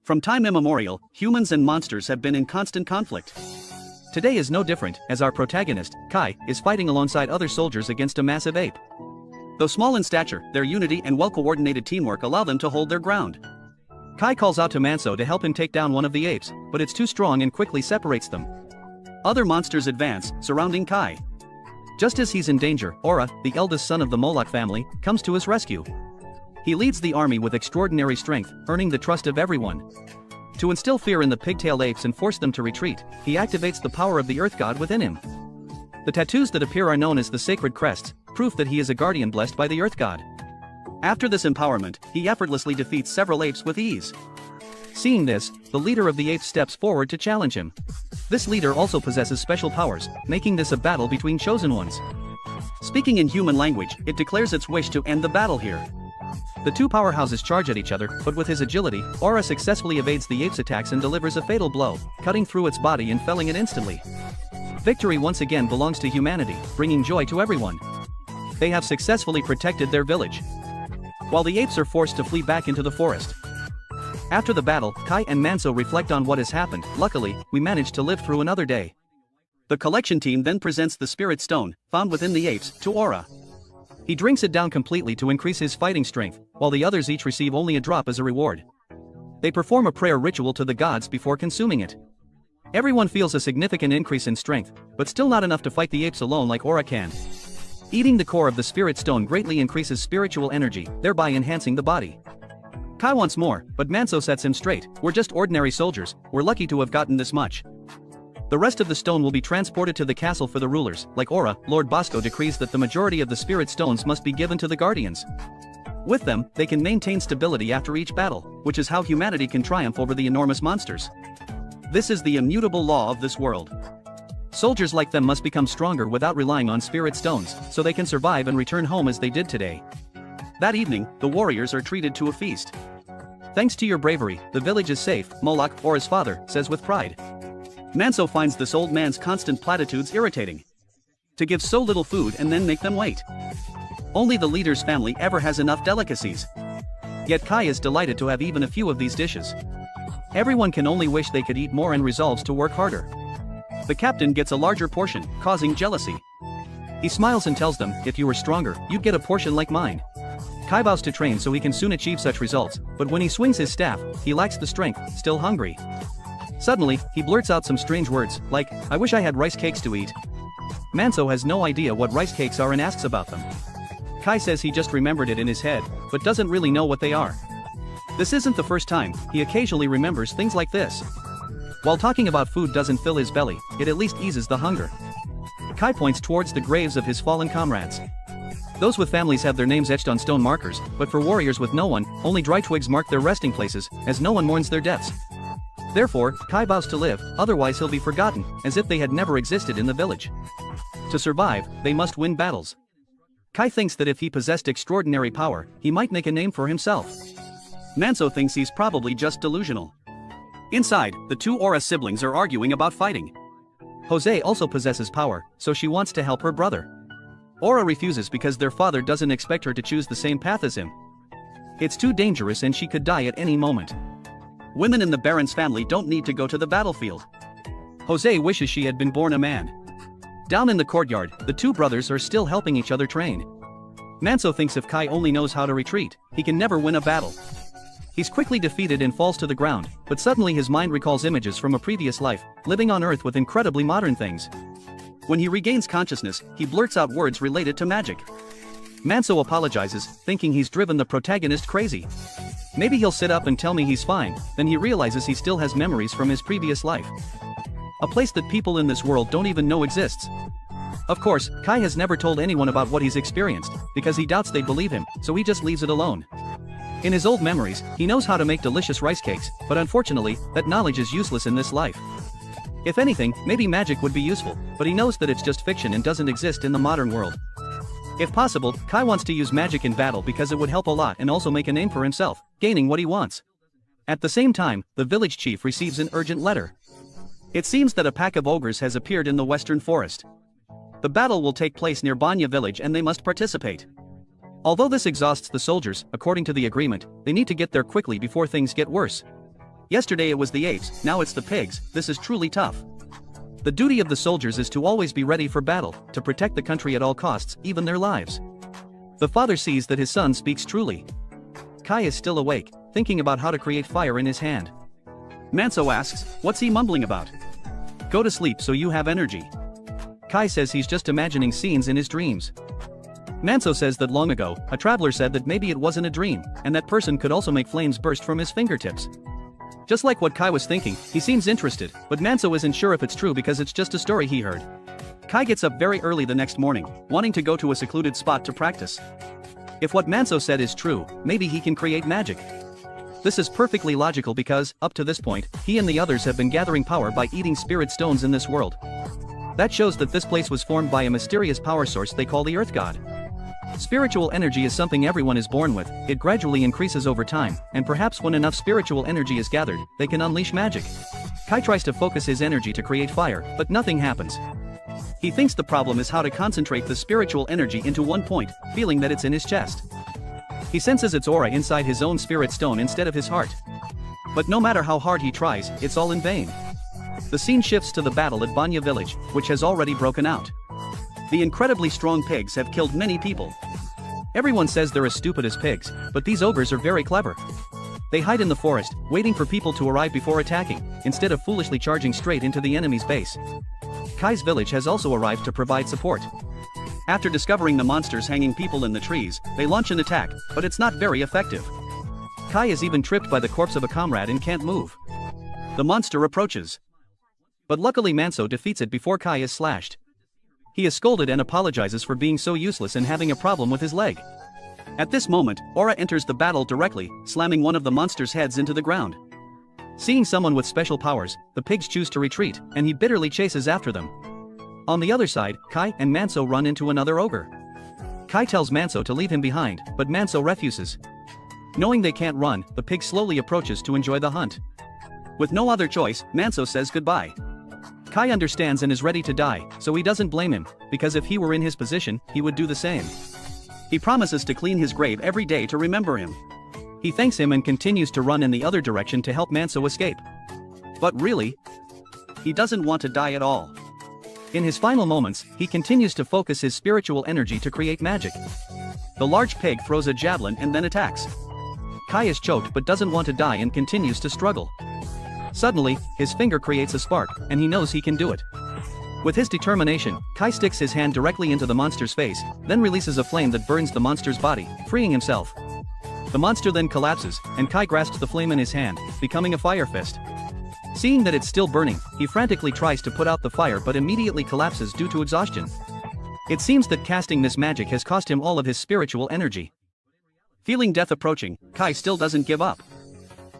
From time immemorial, humans and monsters have been in constant conflict. Today is no different, as our protagonist, Kai, is fighting alongside other soldiers against a massive ape. Though small in stature, their unity and well-coordinated teamwork allow them to hold their ground. Kai calls out to Manso to help him take down one of the apes, but it's too strong and quickly separates them. Other monsters advance, surrounding Kai. Just as he's in danger, Aura, the eldest son of the Moloch family, comes to his rescue. He leads the army with extraordinary strength, earning the trust of everyone. To instill fear in the pigtail apes and force them to retreat, he activates the power of the Earth God within him. The tattoos that appear are known as the sacred crests, proof that he is a guardian blessed by the Earth God. After this empowerment, he effortlessly defeats several apes with ease. Seeing this, the leader of the apes steps forward to challenge him. This leader also possesses special powers, making this a battle between chosen ones. Speaking in human language, it declares its wish to end the battle here. The two powerhouses charge at each other, but with his agility, Aura successfully evades the ape's attacks and delivers a fatal blow, cutting through its body and felling it instantly. Victory once again belongs to humanity, bringing joy to everyone. They have successfully protected their village, while the apes are forced to flee back into the forest. After the battle, Kai and Manso reflect on what has happened. Luckily, we managed to live through another day. The collection team then presents the spirit stone, found within the apes, to Aura. He drinks it down completely to increase his fighting strength, while the others each receive only a drop as a reward. They perform a prayer ritual to the gods before consuming it. Everyone feels a significant increase in strength, but still not enough to fight the apes alone like Aura can. Eating the core of the spirit stone greatly increases spiritual energy, thereby enhancing the body. Kai wants more, but Manso sets him straight. We're just ordinary soldiers, we're lucky to have gotten this much. The rest of the stone will be transported to the castle for the rulers. Like Aura, Lord Bosco decrees that the majority of the spirit stones must be given to the guardians. With them, they can maintain stability after each battle, which is how humanity can triumph over the enormous monsters. This is the immutable law of this world. Soldiers like them must become stronger without relying on spirit stones, so they can survive and return home as they did today. That evening, the warriors are treated to a feast. Thanks to your bravery, the village is safe, Moloch, Aura's father, says with pride. Manso finds this old man's constant platitudes irritating. To give so little food and then make them wait. Only the leader's family ever has enough delicacies. Yet Kai is delighted to have even a few of these dishes. Everyone can only wish they could eat more and resolves to work harder. The captain gets a larger portion, causing jealousy. He smiles and tells them, if you were stronger, you'd get a portion like mine. Kai vows to train so he can soon achieve such results, but when he swings his staff, he lacks the strength, still hungry. Suddenly, he blurts out some strange words, like, I wish I had rice cakes to eat. Manso has no idea what rice cakes are and asks about them. Kai says he just remembered it in his head, but doesn't really know what they are. This isn't the first time, he occasionally remembers things like this. While talking about food doesn't fill his belly, it at least eases the hunger. Kai points towards the graves of his fallen comrades. Those with families have their names etched on stone markers, but for warriors with no one, only dry twigs mark their resting places, as no one mourns their deaths. Therefore, Kai vows to live, otherwise he'll be forgotten, as if they had never existed in the village. To survive, they must win battles. Kai thinks that if he possessed extraordinary power, he might make a name for himself. Manso thinks he's probably just delusional. Inside, the two Aura siblings are arguing about fighting. Jose also possesses power, so she wants to help her brother. Aura refuses because their father doesn't expect her to choose the same path as him. It's too dangerous and she could die at any moment. Women in the Baron's family don't need to go to the battlefield. Jose wishes she had been born a man. Down in the courtyard, the two brothers are still helping each other train. Manso thinks if Kai only knows how to retreat, he can never win a battle. He's quickly defeated and falls to the ground, but suddenly his mind recalls images from a previous life, living on Earth with incredibly modern things. When he regains consciousness, he blurts out words related to magic. Manso apologizes, thinking he's driven the protagonist crazy. Maybe he'll sit up and tell me he's fine, then he realizes he still has memories from his previous life. A place that people in this world don't even know exists. Of course, Kai has never told anyone about what he's experienced, because he doubts they'd believe him, so he just leaves it alone. In his old memories, he knows how to make delicious rice cakes, but unfortunately, that knowledge is useless in this life. If anything, maybe magic would be useful, but he knows that it's just fiction and doesn't exist in the modern world. If possible, Kai wants to use magic in battle because it would help a lot and also make a name for himself, gaining what he wants. At the same time, the village chief receives an urgent letter. It seems that a pack of ogres has appeared in the western forest. The battle will take place near Banya village and they must participate. Although this exhausts the soldiers, according to the agreement, they need to get there quickly before things get worse. Yesterday it was the apes, now it's the pigs. This is truly tough. The duty of the soldiers is to always be ready for battle, to protect the country at all costs, even their lives. The father sees that his son speaks truly. Kai is still awake, thinking about how to create fire in his hand. Manso asks, what's he mumbling about? Go to sleep so you have energy. Kai says he's just imagining scenes in his dreams. Manso says that long ago, a traveler said that maybe it wasn't a dream, and that person could also make flames burst from his fingertips. Just like what Kai was thinking, he seems interested, but Manso isn't sure if it's true because it's just a story he heard. Kai gets up very early the next morning, wanting to go to a secluded spot to practice. If what Manso said is true, maybe he can create magic. This is perfectly logical because, up to this point, he and the others have been gathering power by eating spirit stones in this world. That shows that this place was formed by a mysterious power source they call the Earth God. Spiritual energy is something everyone is born with, it gradually increases over time, and perhaps when enough spiritual energy is gathered, they can unleash magic. Kai tries to focus his energy to create fire, but nothing happens. He thinks the problem is how to concentrate the spiritual energy into one point, feeling that it's in his chest. He senses its aura inside his own spirit stone instead of his heart. But no matter how hard he tries, it's all in vain. The scene shifts to the battle at Banya village, which has already broken out. The incredibly strong pigs have killed many people. Everyone says they're as stupid as pigs, but these ogres are very clever. They hide in the forest, waiting for people to arrive before attacking, instead of foolishly charging straight into the enemy's base. Kai's village has also arrived to provide support. After discovering the monsters hanging people in the trees, they launch an attack, but it's not very effective. Kai is even tripped by the corpse of a comrade and can't move. The monster approaches. But luckily Manso defeats it before Kai is slashed. He is scolded and apologizes for being so useless and having a problem with his leg. At this moment, Aura enters the battle directly, slamming one of the monster's heads into the ground. Seeing someone with special powers, the pigs choose to retreat, and he bitterly chases after them. On the other side, Kai and Manso run into another ogre. Kai tells Manso to leave him behind, but Manso refuses. Knowing they can't run, the pig slowly approaches to enjoy the hunt. With no other choice, Manso says goodbye. Kai understands and is ready to die, so he doesn't blame him, because if he were in his position, he would do the same. He promises to clean his grave every day to remember him. He thanks him and continues to run in the other direction to help Manso escape. But really, he doesn't want to die at all. In his final moments, he continues to focus his spiritual energy to create magic. The large pig throws a javelin and then attacks. Kai is choked but doesn't want to die and continues to struggle. Suddenly, his finger creates a spark, and he knows he can do it. With his determination, Kai sticks his hand directly into the monster's face, then releases a flame that burns the monster's body, freeing himself. The monster then collapses, and Kai grasps the flame in his hand, becoming a fire fist. Seeing that it's still burning, he frantically tries to put out the fire but immediately collapses due to exhaustion. It seems that casting this magic has cost him all of his spiritual energy. Feeling death approaching, Kai still doesn't give up.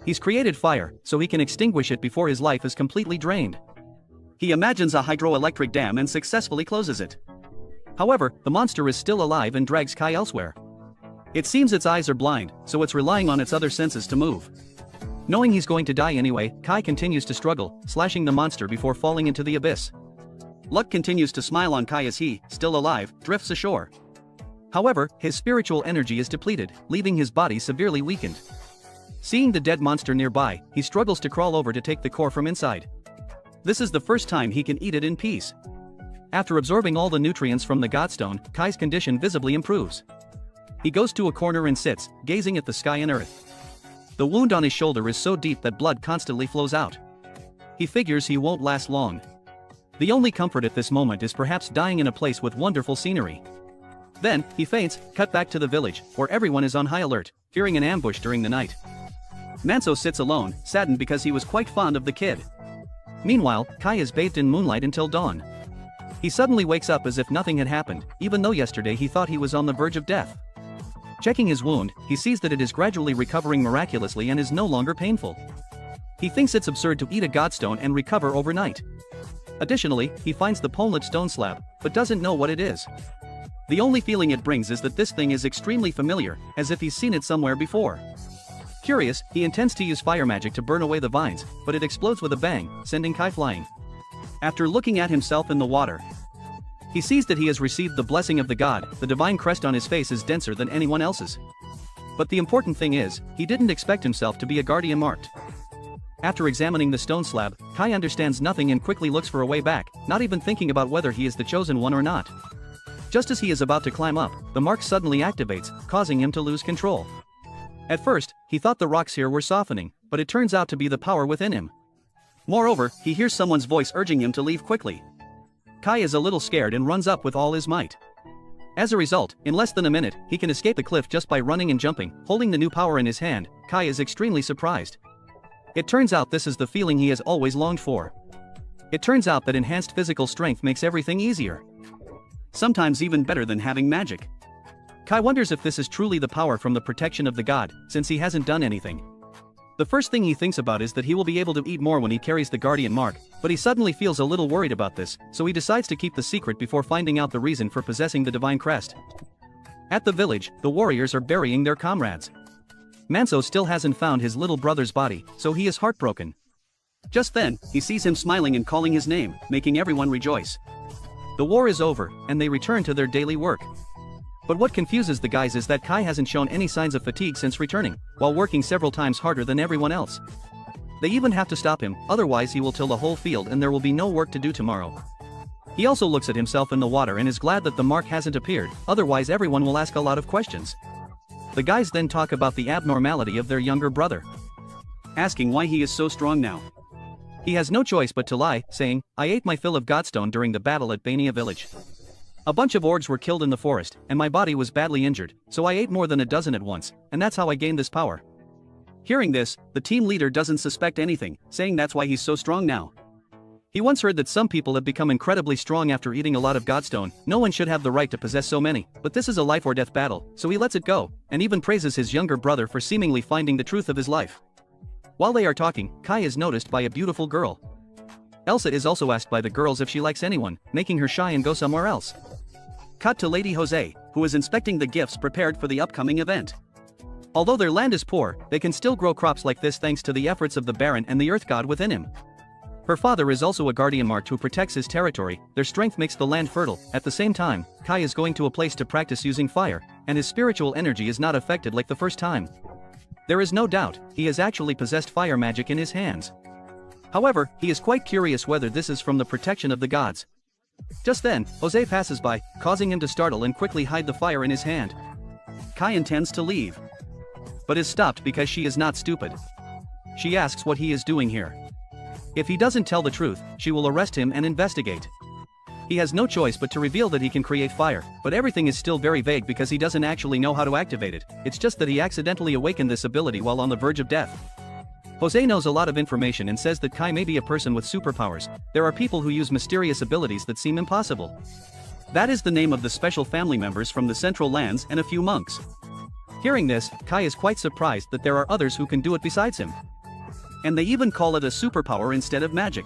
He's created fire, so he can extinguish it before his life is completely drained. He imagines a hydroelectric dam and successfully closes it. However, the monster is still alive and drags Kai elsewhere. It seems its eyes are blind, so it's relying on its other senses to move. Knowing he's going to die anyway, Kai continues to struggle, slashing the monster before falling into the abyss. Luck continues to smile on Kai as he, still alive, drifts ashore. However, his spiritual energy is depleted, leaving his body severely weakened. Seeing the dead monster nearby, he struggles to crawl over to take the core from inside. This is the first time he can eat it in peace. After absorbing all the nutrients from the Godstone, Kai's condition visibly improves. He goes to a corner and sits, gazing at the sky and earth. The wound on his shoulder is so deep that blood constantly flows out. He figures he won't last long. The only comfort at this moment is perhaps dying in a place with wonderful scenery. Then, he faints, cut back to the village, where everyone is on high alert, fearing an ambush during the night. Manso sits alone, saddened because he was quite fond of the kid. Meanwhile, Kai is bathed in moonlight until dawn. He suddenly wakes up as if nothing had happened, even though yesterday he thought he was on the verge of death. Checking his wound, he sees that it is gradually recovering miraculously and is no longer painful. He thinks it's absurd to eat a godstone and recover overnight. Additionally, he finds the Poland stone slab, but doesn't know what it is. The only feeling it brings is that this thing is extremely familiar, as if he's seen it somewhere before. Curious, he intends to use fire magic to burn away the vines, but it explodes with a bang, sending Kai flying. After looking at himself in the water, he sees that he has received the blessing of the god. The divine crest on his face is denser than anyone else's. But the important thing is, he didn't expect himself to be a guardian marked. After examining the stone slab, Kai understands nothing and quickly looks for a way back, not even thinking about whether he is the chosen one or not. Just as he is about to climb up, the mark suddenly activates, causing him to lose control. At first, he thought the rocks here were softening, but it turns out to be the power within him. Moreover, he hears someone's voice urging him to leave quickly. Kai is a little scared and runs up with all his might. As a result, in less than a minute, he can escape the cliff just by running and jumping. Holding the new power in his hand, Kai is extremely surprised. It turns out this is the feeling he has always longed for. It turns out that enhanced physical strength makes everything easier. Sometimes even better than having magic. Kai wonders if this is truly the power from the protection of the god, since he hasn't done anything. The first thing he thinks about is that he will be able to eat more when he carries the guardian mark, but he suddenly feels a little worried about this, so he decides to keep the secret before finding out the reason for possessing the divine crest. At the village, the warriors are burying their comrades. Manso still hasn't found his little brother's body, so he is heartbroken. Just then, he sees him smiling and calling his name, making everyone rejoice. The war is over, and they return to their daily work. But what confuses the guys is that Kai hasn't shown any signs of fatigue since returning, while working several times harder than everyone else. They even have to stop him, otherwise he will till the whole field and there will be no work to do tomorrow. He also looks at himself in the water and is glad that the mark hasn't appeared, otherwise everyone will ask a lot of questions. The guys then talk about the abnormality of their younger brother, asking why he is so strong now. He has no choice but to lie, saying, "I ate my fill of godstone during the battle at Bania village. A bunch of orcs were killed in the forest, and my body was badly injured, so I ate more than a dozen at once, and that's how I gained this power." Hearing this, the team leader doesn't suspect anything, saying that's why he's so strong now. He once heard that some people have become incredibly strong after eating a lot of godstone. No one should have the right to possess so many, but this is a life or death battle, so he lets it go, and even praises his younger brother for seemingly finding the truth of his life. While they are talking, Kai is noticed by a beautiful girl. Elsa is also asked by the girls if she likes anyone, making her shy and go somewhere else. Cut to Lady Jose, who is inspecting the gifts prepared for the upcoming event. Although their land is poor, they can still grow crops like this thanks to the efforts of the Baron and the Earth God within him. Her father is also a guardian marked who protects his territory. Their strength makes the land fertile. At the same time, Kai is going to a place to practice using fire, and his spiritual energy is not affected like the first time. There is no doubt, he has actually possessed fire magic in his hands. However, he is quite curious whether this is from the protection of the gods. Just then, Jose passes by, causing him to startle and quickly hide the fire in his hand. Kai intends to leave, but is stopped because she is not stupid. She asks what he is doing here. If he doesn't tell the truth, she will arrest him and investigate. He has no choice but to reveal that he can create fire, but everything is still very vague because he doesn't actually know how to activate it. It's just that he accidentally awakened this ability while on the verge of death. Jose knows a lot of information and says that Kai may be a person with superpowers. There are people who use mysterious abilities that seem impossible. That is the name of the special family members from the Central Lands and a few monks. Hearing this, Kai is quite surprised that there are others who can do it besides him. And they even call it a superpower instead of magic.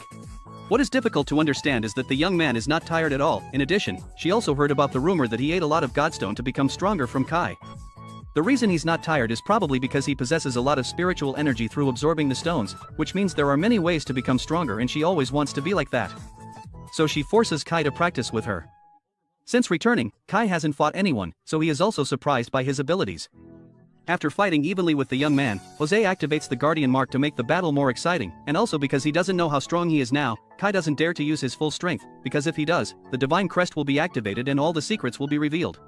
What is difficult to understand is that the young man is not tired at all. In addition, she also heard about the rumor that he ate a lot of godstone to become stronger from Kai. The reason he's not tired is probably because he possesses a lot of spiritual energy through absorbing the stones, which means there are many ways to become stronger and she always wants to be like that. So she forces Kai to practice with her. Since returning, Kai hasn't fought anyone, so he is also surprised by his abilities. After fighting evenly with the young man, Jose activates the guardian mark to make the battle more exciting, and also because he doesn't know how strong he is now, Kai doesn't dare to use his full strength, because if he does, the divine crest will be activated and all the secrets will be revealed.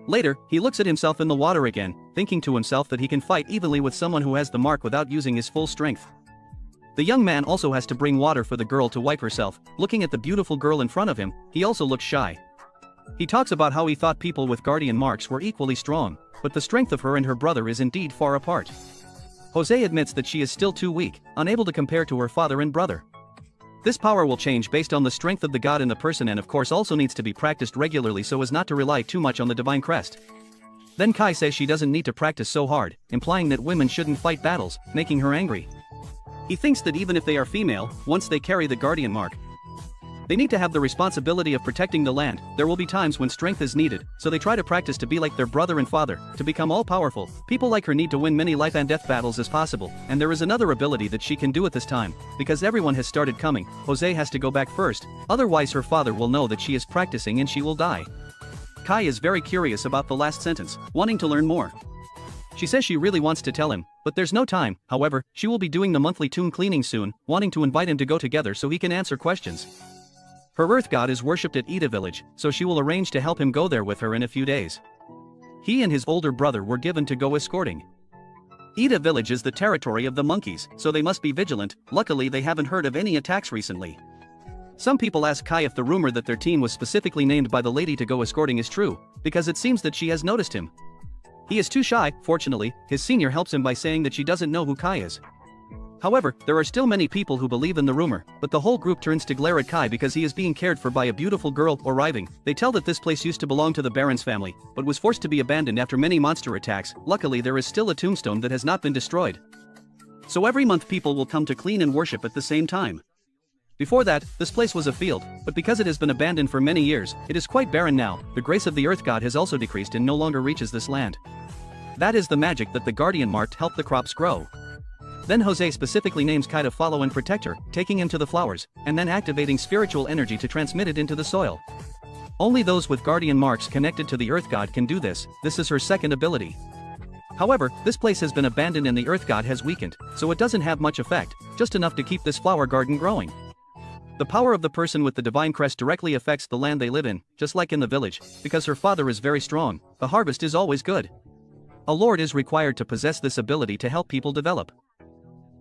Later, he looks at himself in the water again, thinking to himself that he can fight evenly with someone who has the mark without using his full strength. The young man also has to bring water for the girl to wipe herself. Looking at the beautiful girl in front of him, he also looks shy. He talks about how he thought people with guardian marks were equally strong, but the strength of her and her brother is indeed far apart. Jose admits that she is still too weak, unable to compare to her father and brother. This power will change based on the strength of the god in the person and of course also needs to be practiced regularly so as not to rely too much on the divine crest. Then Kai says she doesn't need to practice so hard, implying that women shouldn't fight battles, making her angry. He thinks that even if they are female, once they carry the guardian mark, they need to have the responsibility of protecting the land. There will be times when strength is needed, so they try to practice to be like their brother and father, to become all-powerful. People like her need to win many life and death battles as possible, and there is another ability that she can do at this time. Because everyone has started coming, Jose has to go back first, otherwise her father will know that she is practicing and she will die. Kai is very curious about the last sentence, wanting to learn more. She says she really wants to tell him, but there's no time. However, she will be doing the monthly tomb cleaning soon, wanting to invite him to go together so he can answer questions. Her earth god is worshipped at Ida village, so she will arrange to help him go there with her in a few days. He and his older brother were given to go escorting. Ida village is the territory of the monkeys, so they must be vigilant. Luckily they haven't heard of any attacks recently. Some people ask Kai if the rumor that their teen was specifically named by the lady to go escorting is true, because it seems that she has noticed him. He is too shy. Fortunately, his senior helps him by saying that she doesn't know who Kai is. However, there are still many people who believe in the rumor, but the whole group turns to glare at Kai because he is being cared for by a beautiful girl arriving. They tell that this place used to belong to the Baron's family, but was forced to be abandoned after many monster attacks. Luckily there is still a tombstone that has not been destroyed. So every month people will come to clean and worship at the same time. Before that, this place was a field, but because it has been abandoned for many years, it is quite barren now. The grace of the earth god has also decreased and no longer reaches this land. That is the magic that the guardian marked help the crops grow. Then Jose specifically names Kai to follow and protect her, taking him to the flowers, and then activating spiritual energy to transmit it into the soil. Only those with guardian marks connected to the earth god can do this. This is her second ability. However, this place has been abandoned and the earth god has weakened, so it doesn't have much effect, just enough to keep this flower garden growing. The power of the person with the divine crest directly affects the land they live in, just like in the village, because her father is very strong. The harvest is always good. A lord is required to possess this ability to help people develop.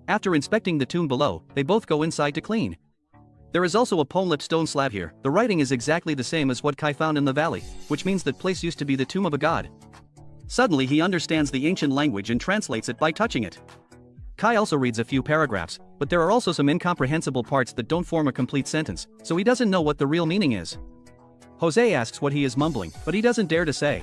After inspecting the tomb below, they both go inside to clean. There is also a pole-lit stone slab here. The writing is exactly the same as what Kai found in the valley, which means that place used to be the tomb of a god. Suddenly he understands the ancient language and translates it by touching it. Kai also reads a few paragraphs, but there are also some incomprehensible parts that don't form a complete sentence, so he doesn't know what the real meaning is. Jose asks what he is mumbling, but he doesn't dare to say.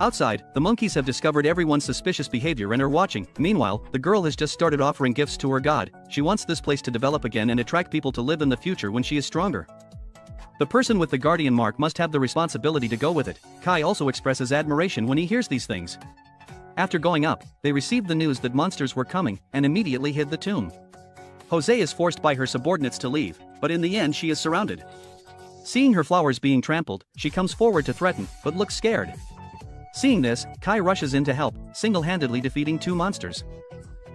Outside, the monkeys have discovered everyone's suspicious behavior and are watching. Meanwhile, the girl has just started offering gifts to her god. She wants this place to develop again and attract people to live in the future when she is stronger. The person with the guardian mark must have the responsibility to go with it. Kai also expresses admiration when he hears these things. After going up, they received the news that monsters were coming and immediately hid the tomb. Jose is forced by her subordinates to leave, but in the end she is surrounded. Seeing her flowers being trampled, she comes forward to threaten, but looks scared. Seeing this, Kai rushes in to help, single-handedly defeating two monsters.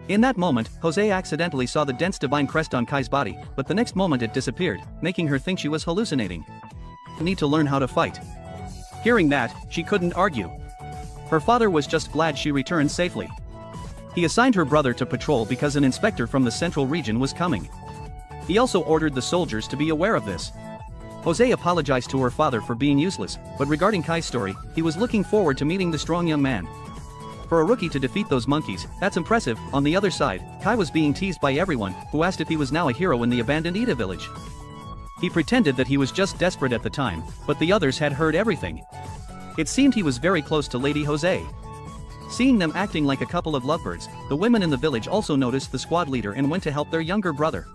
In that moment, Jose accidentally saw the dense divine crest on Kai's body, but the next moment it disappeared, making her think she was hallucinating. Need to learn how to fight. Hearing that, she couldn't argue. Her father was just glad she returned safely. He assigned her brother to patrol because an inspector from the central region was coming. He also ordered the soldiers to be aware of this. Jose apologized to her father for being useless, but regarding Kai's story, he was looking forward to meeting the strong young man. For a rookie to defeat those monkeys, that's impressive. On the other side, Kai was being teased by everyone, who asked if he was now a hero in the abandoned Ida village. He pretended that he was just desperate at the time, but the others had heard everything. It seemed he was very close to Lady Jose. Seeing them acting like a couple of lovebirds, the women in the village also noticed the squad leader and went to help their younger brother.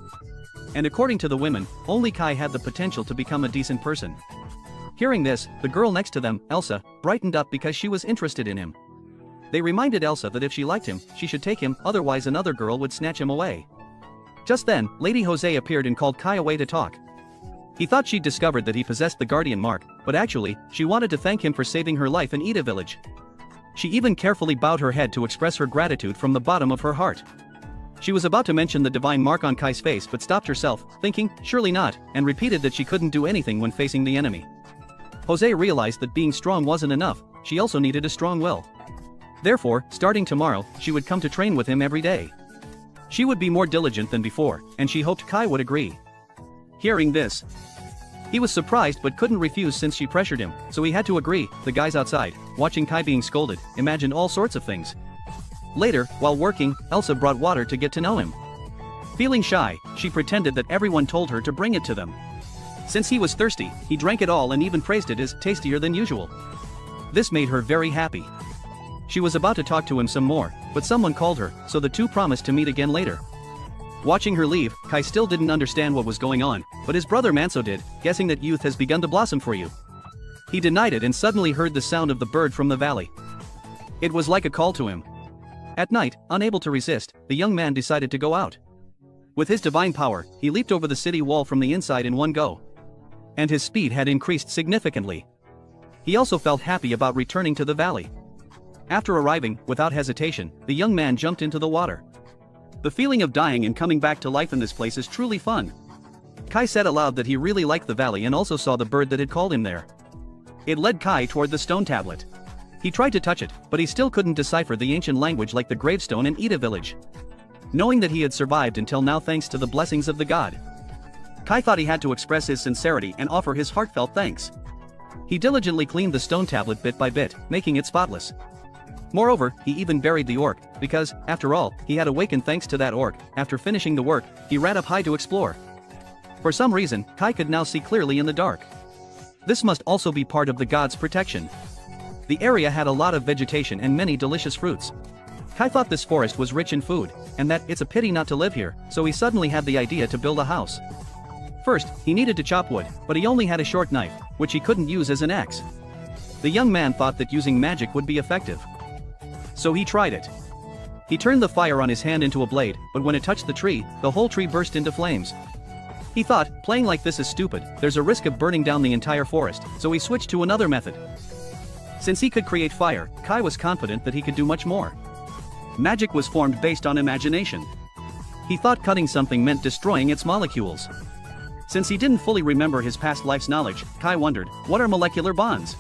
And according to the women, only Kai had the potential to become a decent person. Hearing this, the girl next to them, Elsa, brightened up because she was interested in him. They reminded Elsa that if she liked him, she should take him, otherwise another girl would snatch him away. Just then, Lady Jose appeared and called Kai away to talk. He thought she'd discovered that he possessed the guardian mark, but actually, she wanted to thank him for saving her life in Ida village. She even carefully bowed her head to express her gratitude from the bottom of her heart. She was about to mention the divine mark on Kai's face but stopped herself, thinking, surely not, and repeated that she couldn't do anything when facing the enemy. Jose realized that being strong wasn't enough, she also needed a strong will. Therefore, starting tomorrow, she would come to train with him every day. She would be more diligent than before, and she hoped Kai would agree. Hearing this, he was surprised but couldn't refuse since she pressured him, so he had to agree. The guys outside, watching Kai being scolded, imagined all sorts of things. Later, while working, Elsa brought water to get to know him. Feeling shy, she pretended that everyone told her to bring it to them. Since he was thirsty, he drank it all and even praised it as tastier than usual. This made her very happy. She was about to talk to him some more, but someone called her, so the two promised to meet again later. Watching her leave, Kai still didn't understand what was going on, but his brother Manso did, guessing that youth has begun to blossom for you. He denied it and suddenly heard the sound of the bird from the valley. It was like a call to him. At night, unable to resist, the young man decided to go out. With his divine power, he leaped over the city wall from the inside in one go. And his speed had increased significantly. He also felt happy about returning to the valley. After arriving, without hesitation, the young man jumped into the water. The feeling of dying and coming back to life in this place is truly fun. Kai said aloud that he really liked the valley and also saw the bird that had called him there. It led Kai toward the stone tablet. He tried to touch it, but he still couldn't decipher the ancient language like the gravestone in Ida village. Knowing that he had survived until now thanks to the blessings of the god, Kai thought he had to express his sincerity and offer his heartfelt thanks. He diligently cleaned the stone tablet bit by bit, making it spotless. Moreover, he even buried the orc, because, after all, he had awakened thanks to that orc. After finishing the work, he ran up high to explore. For some reason, Kai could now see clearly in the dark. This must also be part of the god's protection. The area had a lot of vegetation and many delicious fruits. Kai thought this forest was rich in food, and that it's a pity not to live here, so he suddenly had the idea to build a house. First, he needed to chop wood, but he only had a short knife, which he couldn't use as an axe. The young man thought that using magic would be effective. So he tried it. He turned the fire on his hand into a blade, but when it touched the tree, the whole tree burst into flames. He thought, playing like this is stupid, there's a risk of burning down the entire forest, so he switched to another method. Since he could create fire, Kai was confident that he could do much more. Magic was formed based on imagination. He thought cutting something meant destroying its molecules. Since he didn't fully remember his past life's knowledge, Kai wondered, what are molecular bonds?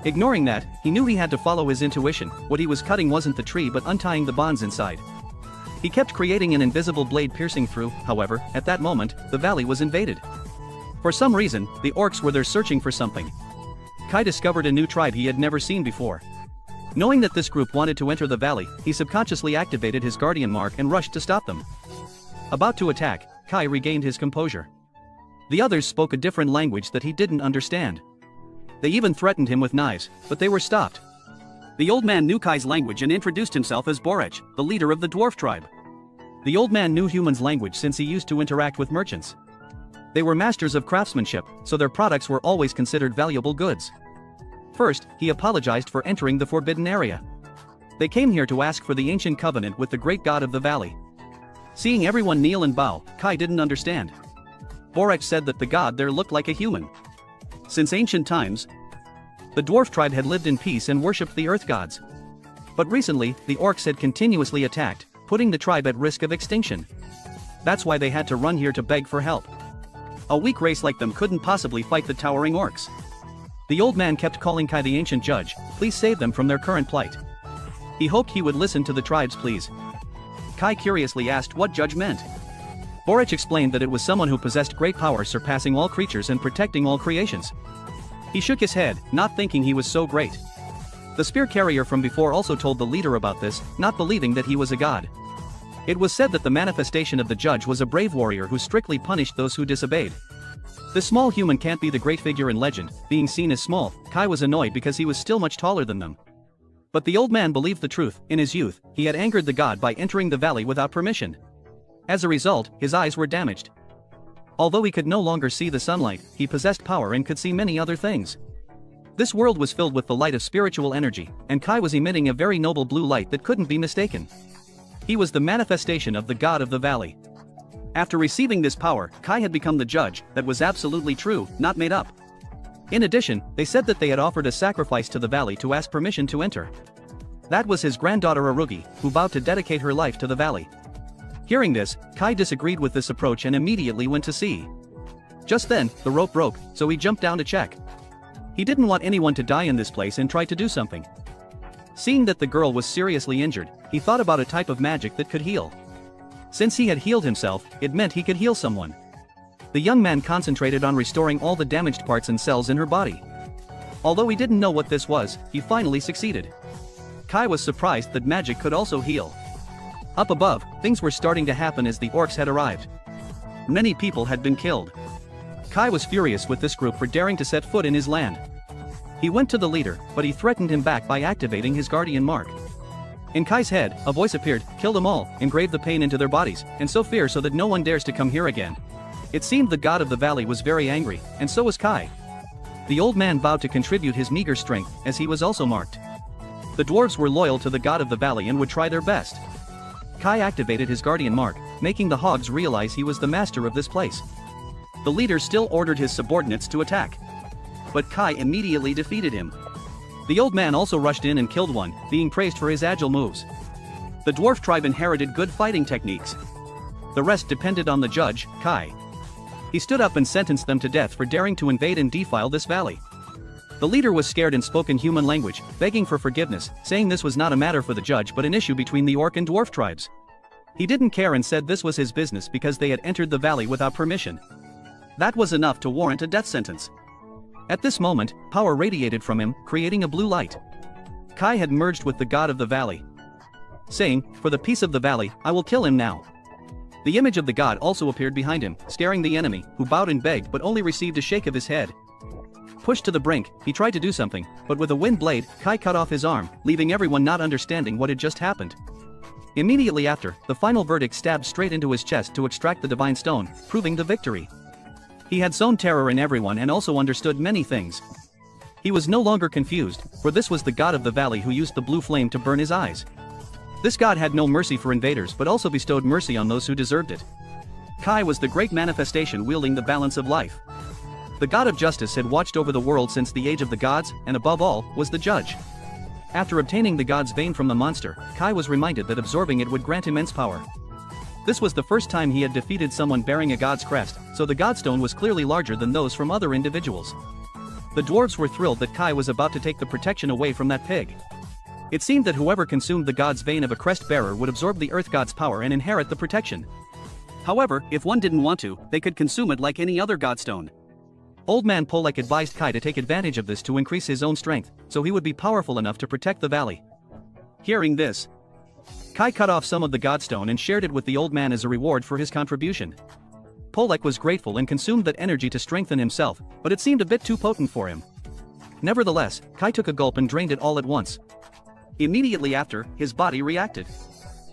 Ignoring that, he knew he had to follow his intuition. What he was cutting wasn't the tree but untying the bonds inside. He kept creating an invisible blade piercing through. However, at that moment, the valley was invaded. For some reason, the orcs were there searching for something. Kai discovered a new tribe he had never seen before. Knowing that this group wanted to enter the valley, he subconsciously activated his guardian mark and rushed to stop them. About to attack, Kai regained his composure. The others spoke a different language that he didn't understand. They even threatened him with knives, but they were stopped. The old man knew Kai's language and introduced himself as Borech, the leader of the dwarf tribe. The old man knew humans' language since he used to interact with merchants. They were masters of craftsmanship, so their products were always considered valuable goods. First, he apologized for entering the forbidden area. They came here to ask for the ancient covenant with the great god of the valley. Seeing everyone kneel and bow, Kai didn't understand. Borech said that the god there looked like a human. Since ancient times, the dwarf tribe had lived in peace and worshipped the earth gods. But recently, the orcs had continuously attacked, putting the tribe at risk of extinction. That's why they had to run here to beg for help. A weak race like them couldn't possibly fight the towering orcs. The old man kept calling Kai the ancient judge, please save them from their current plight. He hoped he would listen to the tribe's pleas. Kai curiously asked what judge meant. Borech explained that it was someone who possessed great power surpassing all creatures and protecting all creations. He shook his head, not thinking he was so great. The spear carrier from before also told the leader about this, not believing that he was a god. It was said that the manifestation of the judge was a brave warrior who strictly punished those who disobeyed. This small human can't be the great figure in legend. Being seen as small, Kai was annoyed because he was still much taller than them. But the old man believed the truth. In his youth, he had angered the god by entering the valley without permission. As a result, his eyes were damaged. Although he could no longer see the sunlight, he possessed power and could see many other things. This world was filled with the light of spiritual energy, and Kai was emitting a very noble blue light that couldn't be mistaken. He was the manifestation of the god of the valley. After receiving this power, Kai had become the judge. That was absolutely true, not made up. In addition, they said that they had offered a sacrifice to the valley to ask permission to enter. That was his granddaughter Arugi, who vowed to dedicate her life to the valley. Hearing this, Kai disagreed with this approach and immediately went to see. Just then, the rope broke, so he jumped down to check. He didn't want anyone to die in this place and tried to do something. Seeing that the girl was seriously injured, he thought about a type of magic that could heal. Since he had healed himself, it meant he could heal someone. The young man concentrated on restoring all the damaged parts and cells in her body. Although he didn't know what this was, he finally succeeded. Kai was surprised that magic could also heal. Up above, things were starting to happen as the orcs had arrived. Many people had been killed. Kai was furious with this group for daring to set foot in his land. He went to the leader, but he threatened him back by activating his guardian mark. In Kai's head, a voice appeared, kill them all, engrave the pain into their bodies, and sow fear so that no one dares to come here again. It seemed the god of the valley was very angry, and so was Kai. The old man vowed to contribute his meager strength, as he was also marked. The dwarves were loyal to the god of the valley and would try their best. Kai activated his guardian mark, making the hogs realize he was the master of this place. The leader still ordered his subordinates to attack. But Kai immediately defeated him. The old man also rushed in and killed one, being praised for his agile moves. The dwarf tribe inherited good fighting techniques. The rest depended on the judge, Kai. He stood up and sentenced them to death for daring to invade and defile this valley. The leader was scared and spoke in human language, begging for forgiveness, saying this was not a matter for the judge but an issue between the orc and dwarf tribes. He didn't care and said this was his business because they had entered the valley without permission. That was enough to warrant a death sentence. At this moment, power radiated from him, creating a blue light. Kai had merged with the god of the valley, saying, "For the peace of the valley, I will kill him now." The image of the god also appeared behind him, staring the enemy, who bowed and begged but only received a shake of his head. Pushed to the brink, he tried to do something, but with a wind blade, Kai cut off his arm, leaving everyone not understanding what had just happened. Immediately after, the final verdict stabbed straight into his chest to extract the divine stone, proving the victory. He had sown terror in everyone and also understood many things. He was no longer confused, for this was the god of the valley who used the blue flame to burn his eyes. This god had no mercy for invaders but also bestowed mercy on those who deserved it. Kai was the great manifestation wielding the balance of life. The god of justice had watched over the world since the age of the gods, and above all, was the judge. After obtaining the god's vein from the monster, Kai was reminded that absorbing it would grant immense power. This was the first time he had defeated someone bearing a god's crest, so the godstone was clearly larger than those from other individuals. The dwarves were thrilled that Kai was about to take the protection away from that pig. It seemed that whoever consumed the god's vein of a crest bearer would absorb the earth god's power and inherit the protection. However, if one didn't want to, they could consume it like any other godstone. Old man Polek advised Kai to take advantage of this to increase his own strength, so he would be powerful enough to protect the valley. Hearing this, Kai cut off some of the godstone and shared it with the old man as a reward for his contribution. Polek was grateful and consumed that energy to strengthen himself, but it seemed a bit too potent for him. Nevertheless, Kai took a gulp and drained it all at once. Immediately after, his body reacted.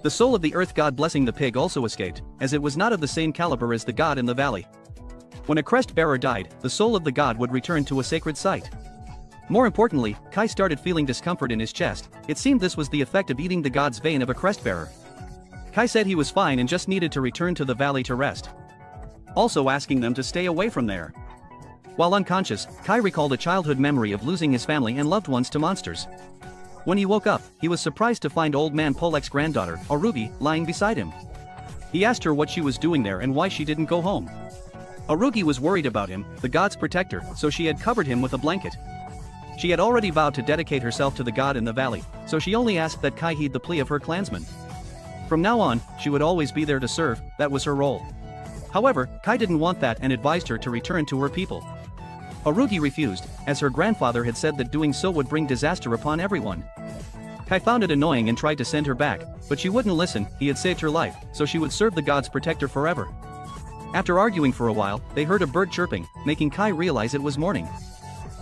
The soul of the earth god blessing the pig also escaped, as it was not of the same caliber as the god in the valley. When a crest bearer died, the soul of the god would return to a sacred site. More importantly, Kai started feeling discomfort in his chest. It seemed this was the effect of eating the god's vein of a crest bearer. Kai said he was fine and just needed to return to the valley to rest, also asking them to stay away from there. While unconscious, Kai recalled a childhood memory of losing his family and loved ones to monsters. When he woke up, he was surprised to find old man Polek's granddaughter, Arugi, lying beside him. He asked her what she was doing there and why she didn't go home. Arugi was worried about him, the god's protector, so she had covered him with a blanket. She had already vowed to dedicate herself to the god in the valley, so she only asked that Kai heed the plea of her clansmen. From now on, she would always be there to serve, that was her role. However, Kai didn't want that and advised her to return to her people. Arugi refused, as her grandfather had said that doing so would bring disaster upon everyone. Kai found it annoying and tried to send her back, but she wouldn't listen. He had saved her life, so she would serve the god's protector forever. After arguing for a while, they heard a bird chirping, making Kai realize it was morning.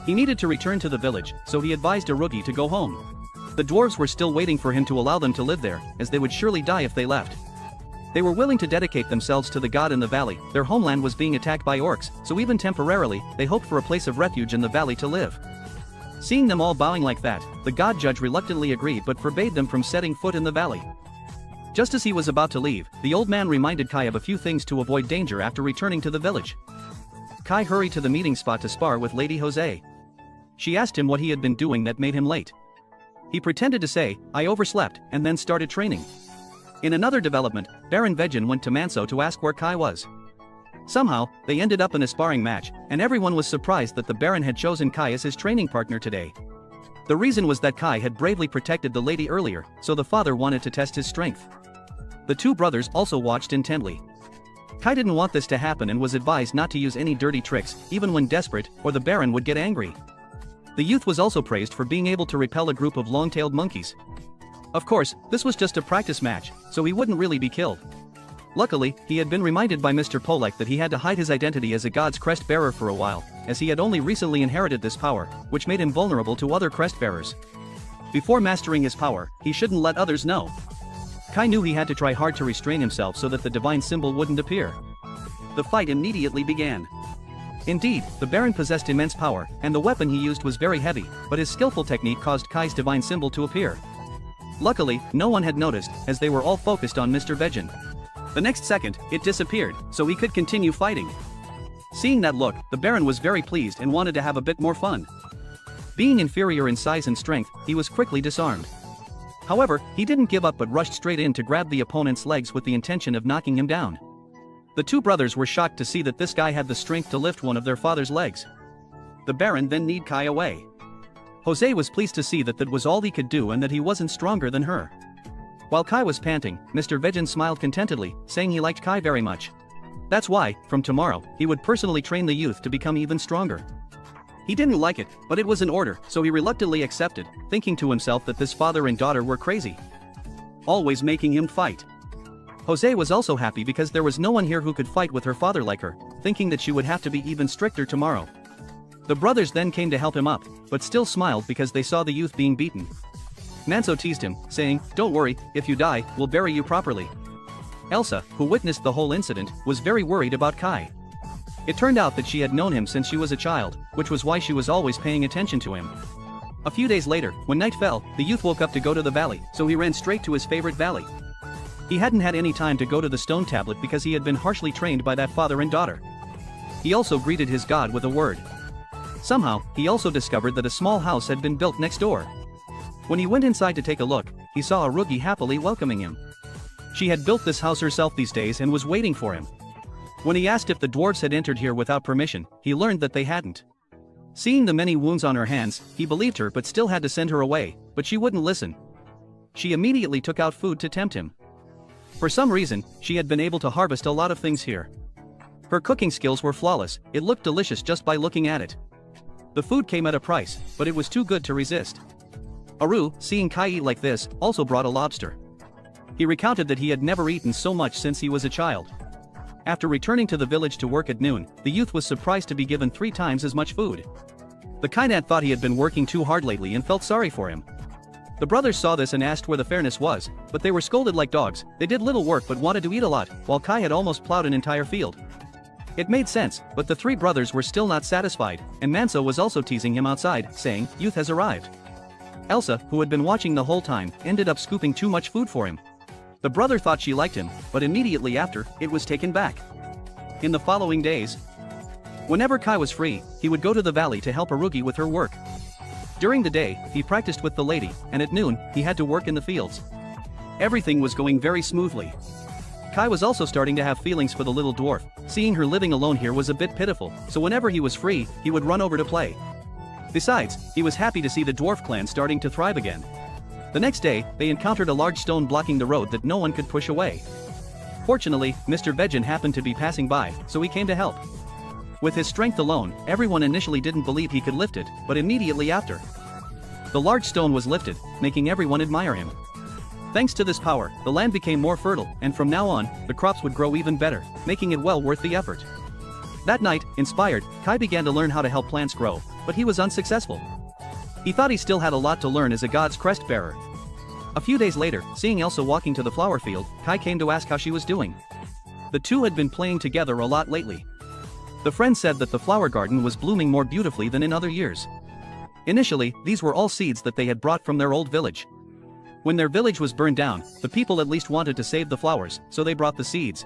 He needed to return to the village, so he advised Arugi to go home. The dwarves were still waiting for him to allow them to live there, as they would surely die if they left. They were willing to dedicate themselves to the god in the valley. Their homeland was being attacked by orcs, so even temporarily, they hoped for a place of refuge in the valley to live. Seeing them all bowing like that, the god judge reluctantly agreed but forbade them from setting foot in the valley. Just as he was about to leave, the old man reminded Kai of a few things to avoid danger after returning to the village. Kai hurried to the meeting spot to spar with Lady Jose. She asked him what he had been doing that made him late. He pretended to say, "I overslept," and then started training. In another development, Baron Vejin went to Manso to ask where Kai was. Somehow, they ended up in a sparring match, and everyone was surprised that the Baron had chosen Kai as his training partner today. The reason was that Kai had bravely protected the lady earlier, so the father wanted to test his strength. The two brothers also watched intently. Kai didn't want this to happen and was advised not to use any dirty tricks, even when desperate, or the Baron would get angry. The youth was also praised for being able to repel a group of long-tailed monkeys. Of course, this was just a practice match, so he wouldn't really be killed. Luckily, he had been reminded by Mr. Polek that he had to hide his identity as a god's crest bearer for a while, as he had only recently inherited this power, which made him vulnerable to other crest bearers. Before mastering his power, he shouldn't let others know. Kai knew he had to try hard to restrain himself so that the divine symbol wouldn't appear. The fight immediately began. Indeed, the Baron possessed immense power, and the weapon he used was very heavy, but his skillful technique caused Kai's divine symbol to appear. Luckily, no one had noticed, as they were all focused on Mr. Vejin. The next second, it disappeared, so he could continue fighting. Seeing that look, the Baron was very pleased and wanted to have a bit more fun. Being inferior in size and strength, he was quickly disarmed. However, he didn't give up but rushed straight in to grab the opponent's legs with the intention of knocking him down. The two brothers were shocked to see that this guy had the strength to lift one of their father's legs. The Baron then kneed Kai away. Jose was pleased to see that that was all he could do and that he wasn't stronger than her. While Kai was panting, Mr. Vegan smiled contentedly, saying he liked Kai very much. That's why, from tomorrow, he would personally train the youth to become even stronger. He didn't like it, but it was an order, so he reluctantly accepted, thinking to himself that this father and daughter were crazy, always making him fight. Jose was also happy because there was no one here who could fight with her father like her, thinking that she would have to be even stricter tomorrow. The brothers then came to help him up, but still smiled because they saw the youth being beaten. Manso teased him, saying, "Don't worry, if you die, we'll bury you properly." Elsa, who witnessed the whole incident, was very worried about Kai. It turned out that she had known him since she was a child, which was why she was always paying attention to him. A few days later, when night fell, the youth woke up to go to the valley, so he ran straight to his favorite valley. He hadn't had any time to go to the stone tablet because he had been harshly trained by that father and daughter. He also greeted his god with a word. Somehow, he also discovered that a small house had been built next door. When he went inside to take a look, he saw Arugi happily welcoming him. She had built this house herself these days and was waiting for him. When he asked if the dwarves had entered here without permission, he learned that they hadn't. Seeing the many wounds on her hands, he believed her but still had to send her away, but she wouldn't listen. She immediately took out food to tempt him. For some reason, she had been able to harvest a lot of things here. Her cooking skills were flawless, it looked delicious just by looking at it. The food came at a price, but it was too good to resist. Aru, seeing Kai eat like this, also brought a lobster. He recounted that he had never eaten so much since he was a child. After returning to the village to work at noon, the youth was surprised to be given 3 times as much food. The Kainan thought he had been working too hard lately and felt sorry for him. The brothers saw this and asked where the fairness was, but they were scolded like dogs. They did little work but wanted to eat a lot, while Kai had almost plowed an entire field. It made sense, but the 3 brothers were still not satisfied, and Manso was also teasing him outside, saying, "Youth has arrived." Elsa, who had been watching the whole time, ended up scooping too much food for him. The brother thought she liked him, but immediately after, it was taken back. In the following days, whenever Kai was free, he would go to the valley to help Arugi with her work. During the day, he practiced with the lady, and at noon, he had to work in the fields. Everything was going very smoothly. Kai was also starting to have feelings for the little dwarf. Seeing her living alone here was a bit pitiful, so whenever he was free, he would run over to play. Besides, he was happy to see the dwarf clan starting to thrive again. The next day, they encountered a large stone blocking the road that no one could push away. Fortunately, Mr. Vegan happened to be passing by, so he came to help. With his strength alone, everyone initially didn't believe he could lift it, but immediately after, the large stone was lifted, making everyone admire him. Thanks to this power, the land became more fertile, and from now on, the crops would grow even better, making it well worth the effort. That night, inspired, Kai began to learn how to help plants grow, but he was unsuccessful. He thought he still had a lot to learn as a god's crest bearer. A few days later, seeing Elsa walking to the flower field, Kai came to ask how she was doing. The two had been playing together a lot lately. The friend said that the flower garden was blooming more beautifully than in other years. Initially, these were all seeds that they had brought from their old village. When their village was burned down, the people at least wanted to save the flowers, so they brought the seeds.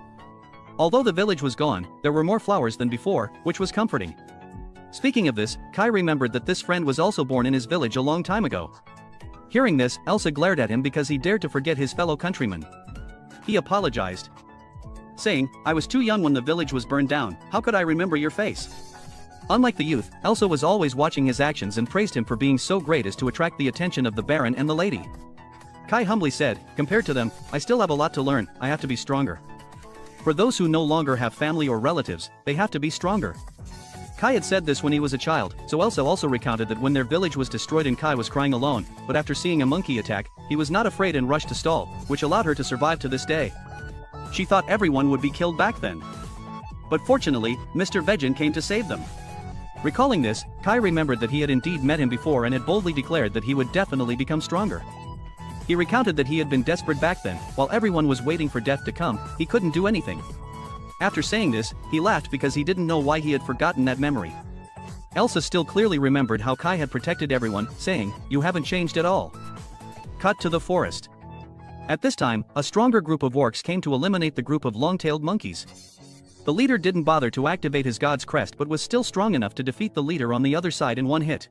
Although the village was gone, there were more flowers than before, which was comforting. Speaking of this, Kai remembered that this friend was also born in his village a long time ago. Hearing this, Elsa glared at him because he dared to forget his fellow countrymen. He apologized, saying, "I was too young when the village was burned down, how could I remember your face?" Unlike the youth, Elsa was always watching his actions and praised him for being so great as to attract the attention of the Baron and the lady. Kai humbly said, "Compared to them, I still have a lot to learn, I have to be stronger. For those who no longer have family or relatives, they have to be stronger." Kai had said this when he was a child, so Elsa also recounted that when their village was destroyed and Kai was crying alone, but after seeing a monkey attack, he was not afraid and rushed to stall, which allowed her to survive to this day. She thought everyone would be killed back then. But fortunately, Mr. Vegan came to save them. Recalling this, Kai remembered that he had indeed met him before and had boldly declared that he would definitely become stronger. He recounted that he had been desperate back then, while everyone was waiting for death to come, he couldn't do anything. After saying this, he laughed because he didn't know why he had forgotten that memory. Elsa still clearly remembered how Kai had protected everyone, saying, "You haven't changed at all." Cut to the forest. At this time, a stronger group of orcs came to eliminate the group of long-tailed monkeys. The leader didn't bother to activate his god's crest but was still strong enough to defeat the leader on the other side in one hit.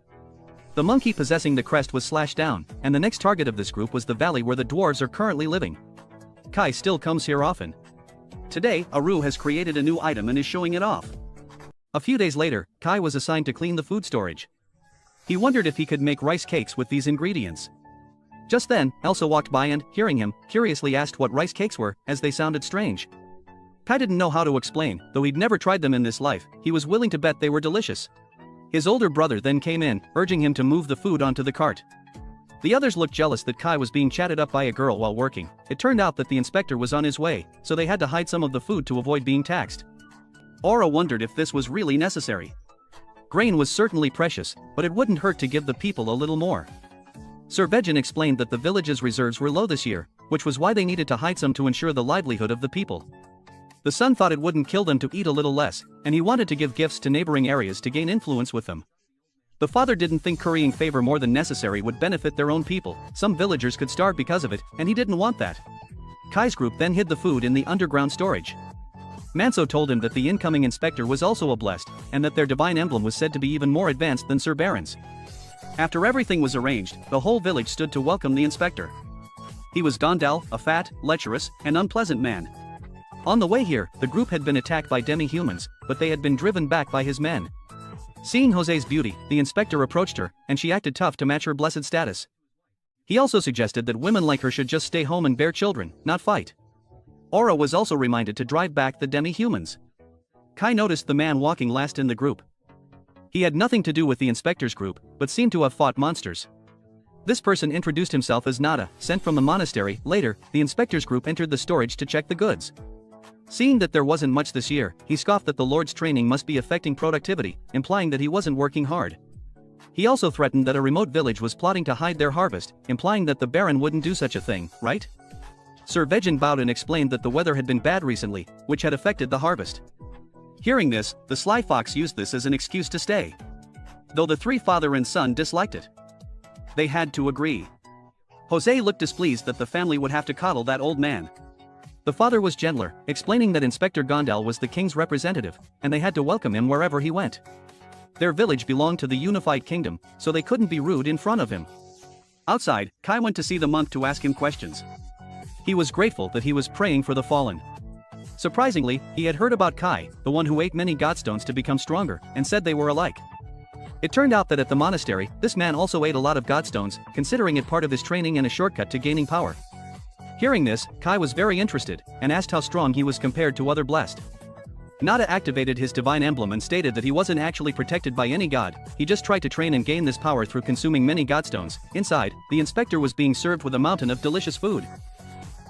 The monkey possessing the crest was slashed down, and the next target of this group was the valley where the dwarves are currently living. Kai still comes here often. Today, Aru has created a new item and is showing it off. A few days later, Kai was assigned to clean the food storage. He wondered if he could make rice cakes with these ingredients. Just then, Elsa walked by and, hearing him, curiously asked what rice cakes were, as they sounded strange. Kai didn't know how to explain, though he'd never tried them in this life. He was willing to bet they were delicious. His older brother then came in, urging him to move the food onto the cart. The others looked jealous that Kai was being chatted up by a girl while working. It turned out that the inspector was on his way, so they had to hide some of the food to avoid being taxed. Aura wondered if this was really necessary. Grain was certainly precious, but it wouldn't hurt to give the people a little more. Sir Vegin explained that the village's reserves were low this year, which was why they needed to hide some to ensure the livelihood of the people. The son thought it wouldn't kill them to eat a little less, and he wanted to give gifts to neighboring areas to gain influence with them. The father didn't think currying favor more than necessary would benefit their own people. Some villagers could starve because of it, and he didn't want that. Kai's group then hid the food in the underground storage. Manso told him that the incoming inspector was also a blessed, and that their divine emblem was said to be even more advanced than Sir Baron's. After everything was arranged, the whole village stood to welcome the inspector. He was Gondal, a fat, lecherous, and unpleasant man. On the way here, the group had been attacked by demi-humans, but they had been driven back by his men. Seeing Jose's beauty, the inspector approached her, and she acted tough to match her blessed status. He also suggested that women like her should just stay home and bear children, not fight. Aura was also reminded to drive back the demi-humans. Kai noticed the man walking last in the group. He had nothing to do with the inspector's group, but seemed to have fought monsters. This person introduced himself as Nada, sent from the monastery. Later, the inspector's group entered the storage to check the goods. Seeing that there wasn't much this year, he scoffed that the Lord's training must be affecting productivity, implying that he wasn't working hard. He also threatened that a remote village was plotting to hide their harvest, implying that the Baron wouldn't do such a thing, right? Sir Vegin bowed and explained that the weather had been bad recently, which had affected the harvest. Hearing this, the sly fox used this as an excuse to stay. Though the three father and son disliked it. They had to agree. Jose looked displeased that the family would have to coddle that old man. The father was gentler, explaining that Inspector Gondal was the king's representative, and they had to welcome him wherever he went. Their village belonged to the unified kingdom, so they couldn't be rude in front of him. Outside, Kai went to see the monk to ask him questions. He was grateful that he was praying for the fallen. Surprisingly, he had heard about Kai, the one who ate many godstones to become stronger, and said they were alike. It turned out that at the monastery, this man also ate a lot of godstones, considering it part of his training and a shortcut to gaining power. Hearing this, Kai was very interested, and asked how strong he was compared to other blessed. Nada activated his divine emblem and stated that he wasn't actually protected by any god, he just tried to train and gain this power through consuming many godstones. Inside, the inspector was being served with a mountain of delicious food.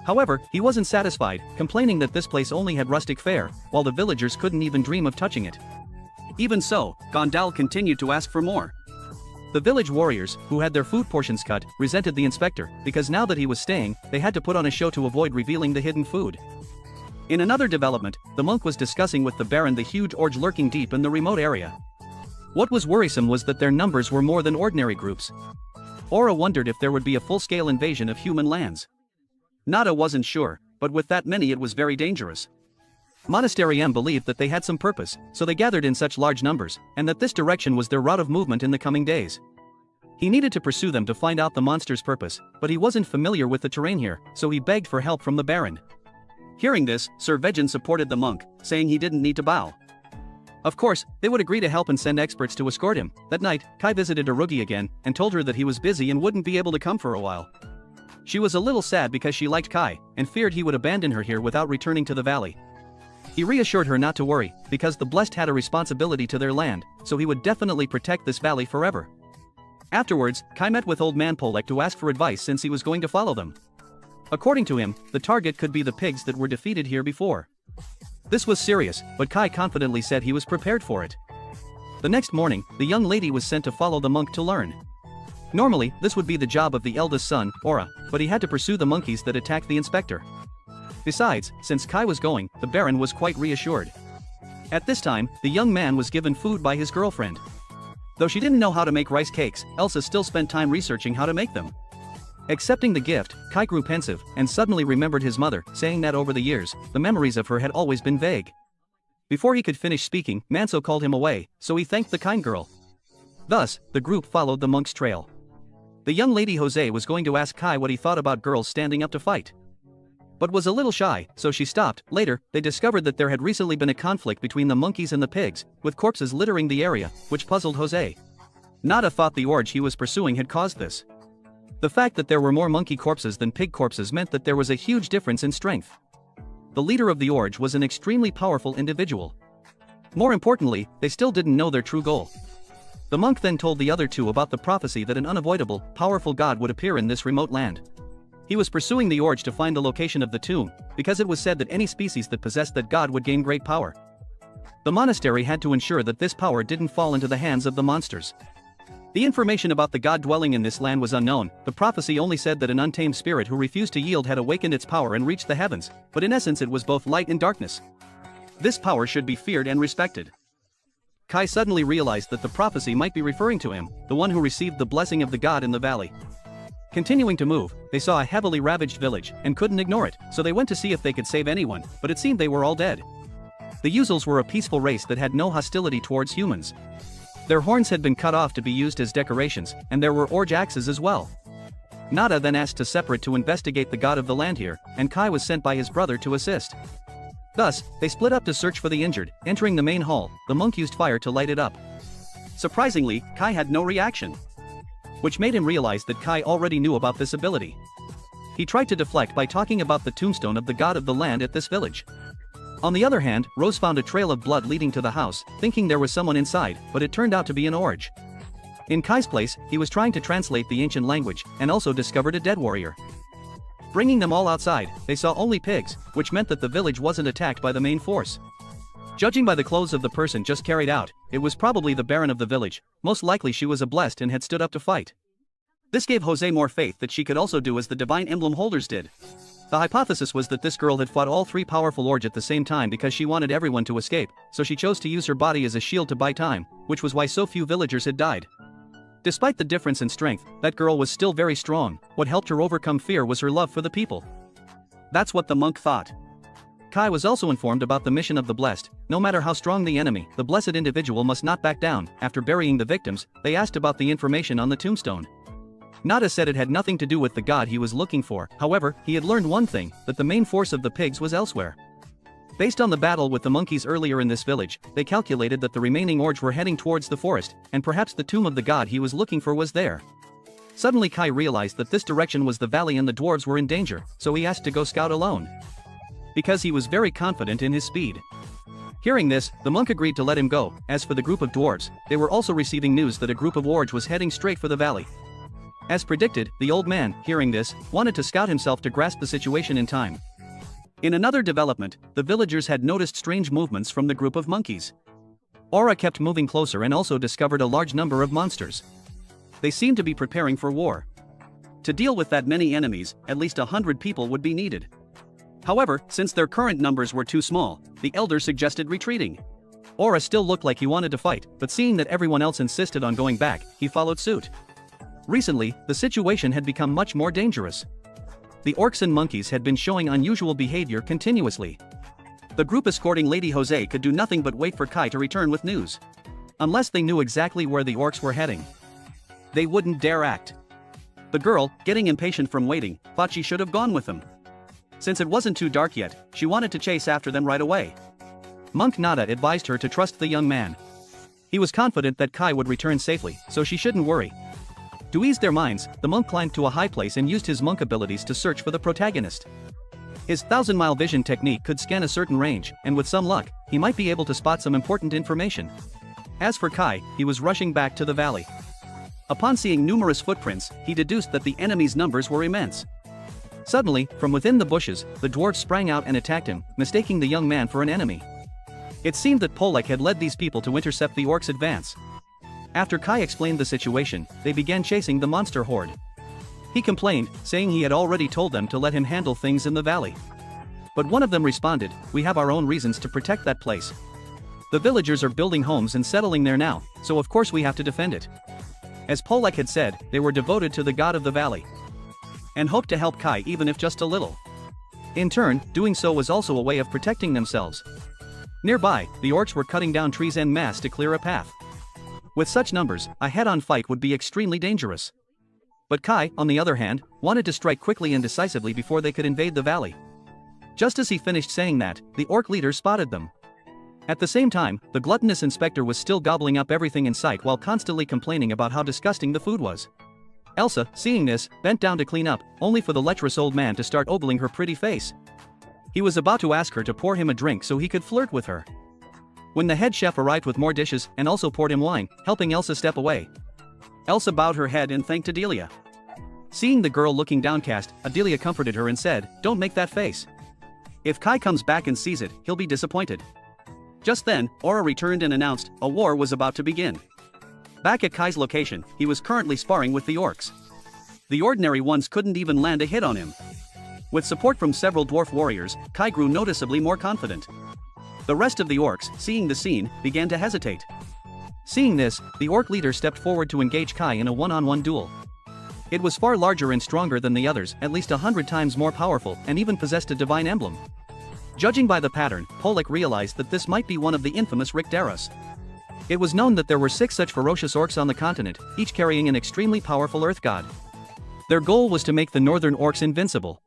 However, he wasn't satisfied, complaining that this place only had rustic fare, while the villagers couldn't even dream of touching it. Even so, Gondal continued to ask for more. The village warriors, who had their food portions cut, resented the inspector, because now that he was staying, they had to put on a show to avoid revealing the hidden food. In another development, the monk was discussing with the Baron the huge orge lurking deep in the remote area. What was worrisome was that their numbers were more than ordinary groups. Aura wondered if there would be a full-scale invasion of human lands. Nada wasn't sure, but with that many it was very dangerous. Monastery M believed that they had some purpose, so they gathered in such large numbers, and that this direction was their route of movement in the coming days. He needed to pursue them to find out the monster's purpose, but he wasn't familiar with the terrain here, so he begged for help from the Baron. Hearing this, Sir Vegin supported the monk, saying he didn't need to bow. Of course, they would agree to help and send experts to escort him. That night, Kai visited Arugi again, and told her that he was busy and wouldn't be able to come for a while. She was a little sad because she liked Kai, and feared he would abandon her here without returning to the valley. He reassured her not to worry, because the blessed had a responsibility to their land, so he would definitely protect this valley forever. Afterwards, Kai met with Old Man Polek to ask for advice since he was going to follow them. According to him, the target could be the pigs that were defeated here before. This was serious, but Kai confidently said he was prepared for it. The next morning, the young lady was sent to follow the monk to learn. Normally, this would be the job of the eldest son, Aura, but he had to pursue the monkeys that attacked the inspector. Besides, since Kai was going, the Baron was quite reassured. At this time, the young man was given food by his girlfriend. Though she didn't know how to make rice cakes, Elsa still spent time researching how to make them. Accepting the gift, Kai grew pensive, and suddenly remembered his mother, saying that over the years, the memories of her had always been vague. Before he could finish speaking, Manso called him away, so he thanked the kind girl. Thus, the group followed the monk's trail. The young lady Jose was going to ask Kai what he thought about girls standing up to fight, but was a little shy, so she stopped. Later, they discovered that there had recently been a conflict between the monkeys and the pigs, with corpses littering the area, which puzzled Jose. Nada thought the orgy he was pursuing had caused this. The fact that there were more monkey corpses than pig corpses meant that there was a huge difference in strength. The leader of the orgy was an extremely powerful individual. More importantly, they still didn't know their true goal. The monk then told the other two about the prophecy that an unavoidable, powerful god would appear in this remote land. He was pursuing the orgy to find the location of the tomb, because it was said that any species that possessed that god would gain great power. The monastery had to ensure that this power didn't fall into the hands of the monsters. The information about the god dwelling in this land was unknown. The prophecy only said that an untamed spirit who refused to yield had awakened its power and reached the heavens, but in essence it was both light and darkness. This power should be feared and respected. Kai suddenly realized that the prophecy might be referring to him, the one who received the blessing of the god in the valley. Continuing to move, they saw a heavily ravaged village, and couldn't ignore it, so they went to see if they could save anyone, but it seemed they were all dead. The Yuzels were a peaceful race that had no hostility towards humans. Their horns had been cut off to be used as decorations, and there were orge axes as well. Nada then asked to separate to investigate the god of the land here, and Kai was sent by his brother to assist. Thus, they split up to search for the injured. Entering the main hall, the monk used fire to light it up. Surprisingly, Kai had no reaction, which made him realize that Kai already knew about this ability. He tried to deflect by talking about the tombstone of the god of the land at this village. On the other hand, Rose found a trail of blood leading to the house, thinking there was someone inside, but it turned out to be an orge. In Kai's place, he was trying to translate the ancient language, and also discovered a dead warrior. Bringing them all outside, they saw only pigs, which meant that the village wasn't attacked by the main force. Judging by the clothes of the person just carried out, it was probably the Baron of the village. Most likely she was a blessed and had stood up to fight. This gave Jose more faith that she could also do as the divine emblem holders did. The hypothesis was that this girl had fought all three powerful orgs at the same time because she wanted everyone to escape, so she chose to use her body as a shield to buy time, which was why so few villagers had died. Despite the difference in strength, that girl was still very strong. What helped her overcome fear was her love for the people. That's what the monk thought. Kai was also informed about the mission of the blessed. No matter how strong the enemy, the blessed individual must not back down. After burying the victims, they asked about the information on the tombstone. Nada said it had nothing to do with the god he was looking for. However, he had learned one thing, that the main force of the pigs was elsewhere. Based on the battle with the monkeys earlier in this village, they calculated that the remaining orgs were heading towards the forest, and perhaps the tomb of the god he was looking for was there. Suddenly Kai realized that this direction was the valley and the dwarves were in danger, so he asked to go scout alone, because he was very confident in his speed. Hearing this, the monk agreed to let him go. As for the group of dwarves, they were also receiving news that a group of orgs was heading straight for the valley. As predicted, the old man, hearing this, wanted to scout himself to grasp the situation in time. In another development, the villagers had noticed strange movements from the group of monkeys. Aura kept moving closer and also discovered a large number of monsters. They seemed to be preparing for war. To deal with that many enemies, at least 100 people would be needed. However, since their current numbers were too small, the elder suggested retreating. Aura still looked like he wanted to fight, but seeing that everyone else insisted on going back, he followed suit. Recently, the situation had become much more dangerous. The orcs and monkeys had been showing unusual behavior continuously. The group escorting Lady Jose could do nothing but wait for Kai to return with news. Unless they knew exactly where the orcs were heading, they wouldn't dare act. The girl, getting impatient from waiting, thought she should have gone with them. Since it wasn't too dark yet, she wanted to chase after them right away. Monk Nada advised her to trust the young man. He was confident that Kai would return safely, so she shouldn't worry. To ease their minds, the monk climbed to a high place and used his monk abilities to search for the protagonist. His 1,000-mile vision technique could scan a certain range, and with some luck, he might be able to spot some important information. As for Kai, he was rushing back to the valley. Upon seeing numerous footprints, he deduced that the enemy's numbers were immense. Suddenly, from within the bushes, the dwarves sprang out and attacked him, mistaking the young man for an enemy. It seemed that Polek had led these people to intercept the orcs' advance. After Kai explained the situation, they began chasing the monster horde. He complained, saying he had already told them to let him handle things in the valley. But one of them responded, "We have our own reasons to protect that place. The villagers are building homes and settling there now, so of course we have to defend it." As Polek had said, they were devoted to the god of the valley, and hoped to help Kai even if just a little. In turn, doing so was also a way of protecting themselves. Nearby, the orcs were cutting down trees en masse to clear a path. With such numbers, a head-on fight would be extremely dangerous. But Kai, on the other hand, wanted to strike quickly and decisively before they could invade the valley. Just as he finished saying that, the orc leader spotted them. At the same time, the gluttonous inspector was still gobbling up everything in sight while constantly complaining about how disgusting the food was. Elsa, seeing this, bent down to clean up, only for the lecherous old man to start ogling her pretty face. He was about to ask her to pour him a drink so he could flirt with her, when the head chef arrived with more dishes and also poured him wine, helping Elsa step away. Elsa bowed her head and thanked Adelia. Seeing the girl looking downcast, Adelia comforted her and said, "Don't make that face. If Kai comes back and sees it, he'll be disappointed." Just then, Aura returned and announced, a war was about to begin. Back at Kai's location, he was currently sparring with the orcs. The ordinary ones couldn't even land a hit on him. With support from several dwarf warriors, Kai grew noticeably more confident. The rest of the orcs, seeing the scene, began to hesitate. Seeing this, the orc leader stepped forward to engage Kai in a one-on-one duel. It was far larger and stronger than the others, at least 100 times more powerful, and even possessed a divine emblem. Judging by the pattern, Polek realized that this might be one of the infamous Ricdaros. It was known that there were 6 such ferocious orcs on the continent, each carrying an extremely powerful earth god. Their goal was to make the northern orcs invincible.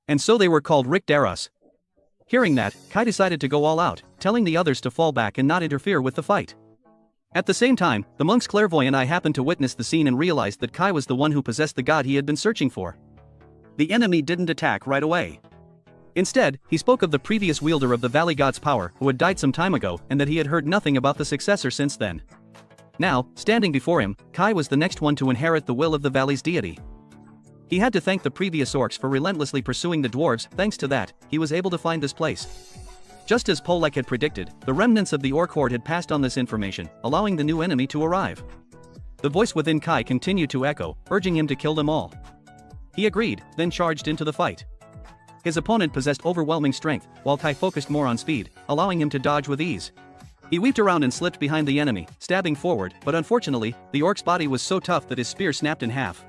And so they were called Ricdaros. Hearing that, Kai decided to go all out, telling the others to fall back and not interfere with the fight. At the same time, the monk's clairvoyant eye happened to witness the scene and realized that Kai was the one who possessed the god he had been searching for. The enemy didn't attack right away. Instead, he spoke of the previous wielder of the valley god's power who had died some time ago and that he had heard nothing about the successor since then. Now, standing before him, Kai was the next one to inherit the will of the valley's deity. He had to thank the previous orcs for relentlessly pursuing the dwarves. Thanks to that, he was able to find this place. Just as Polek had predicted, the remnants of the orc horde had passed on this information, allowing the new enemy to arrive. The voice within Kai continued to echo, urging him to kill them all. He agreed, then charged into the fight. His opponent possessed overwhelming strength, while Kai focused more on speed, allowing him to dodge with ease. He weaved around and slipped behind the enemy, stabbing forward, but unfortunately, the orc's body was so tough that his spear snapped in half.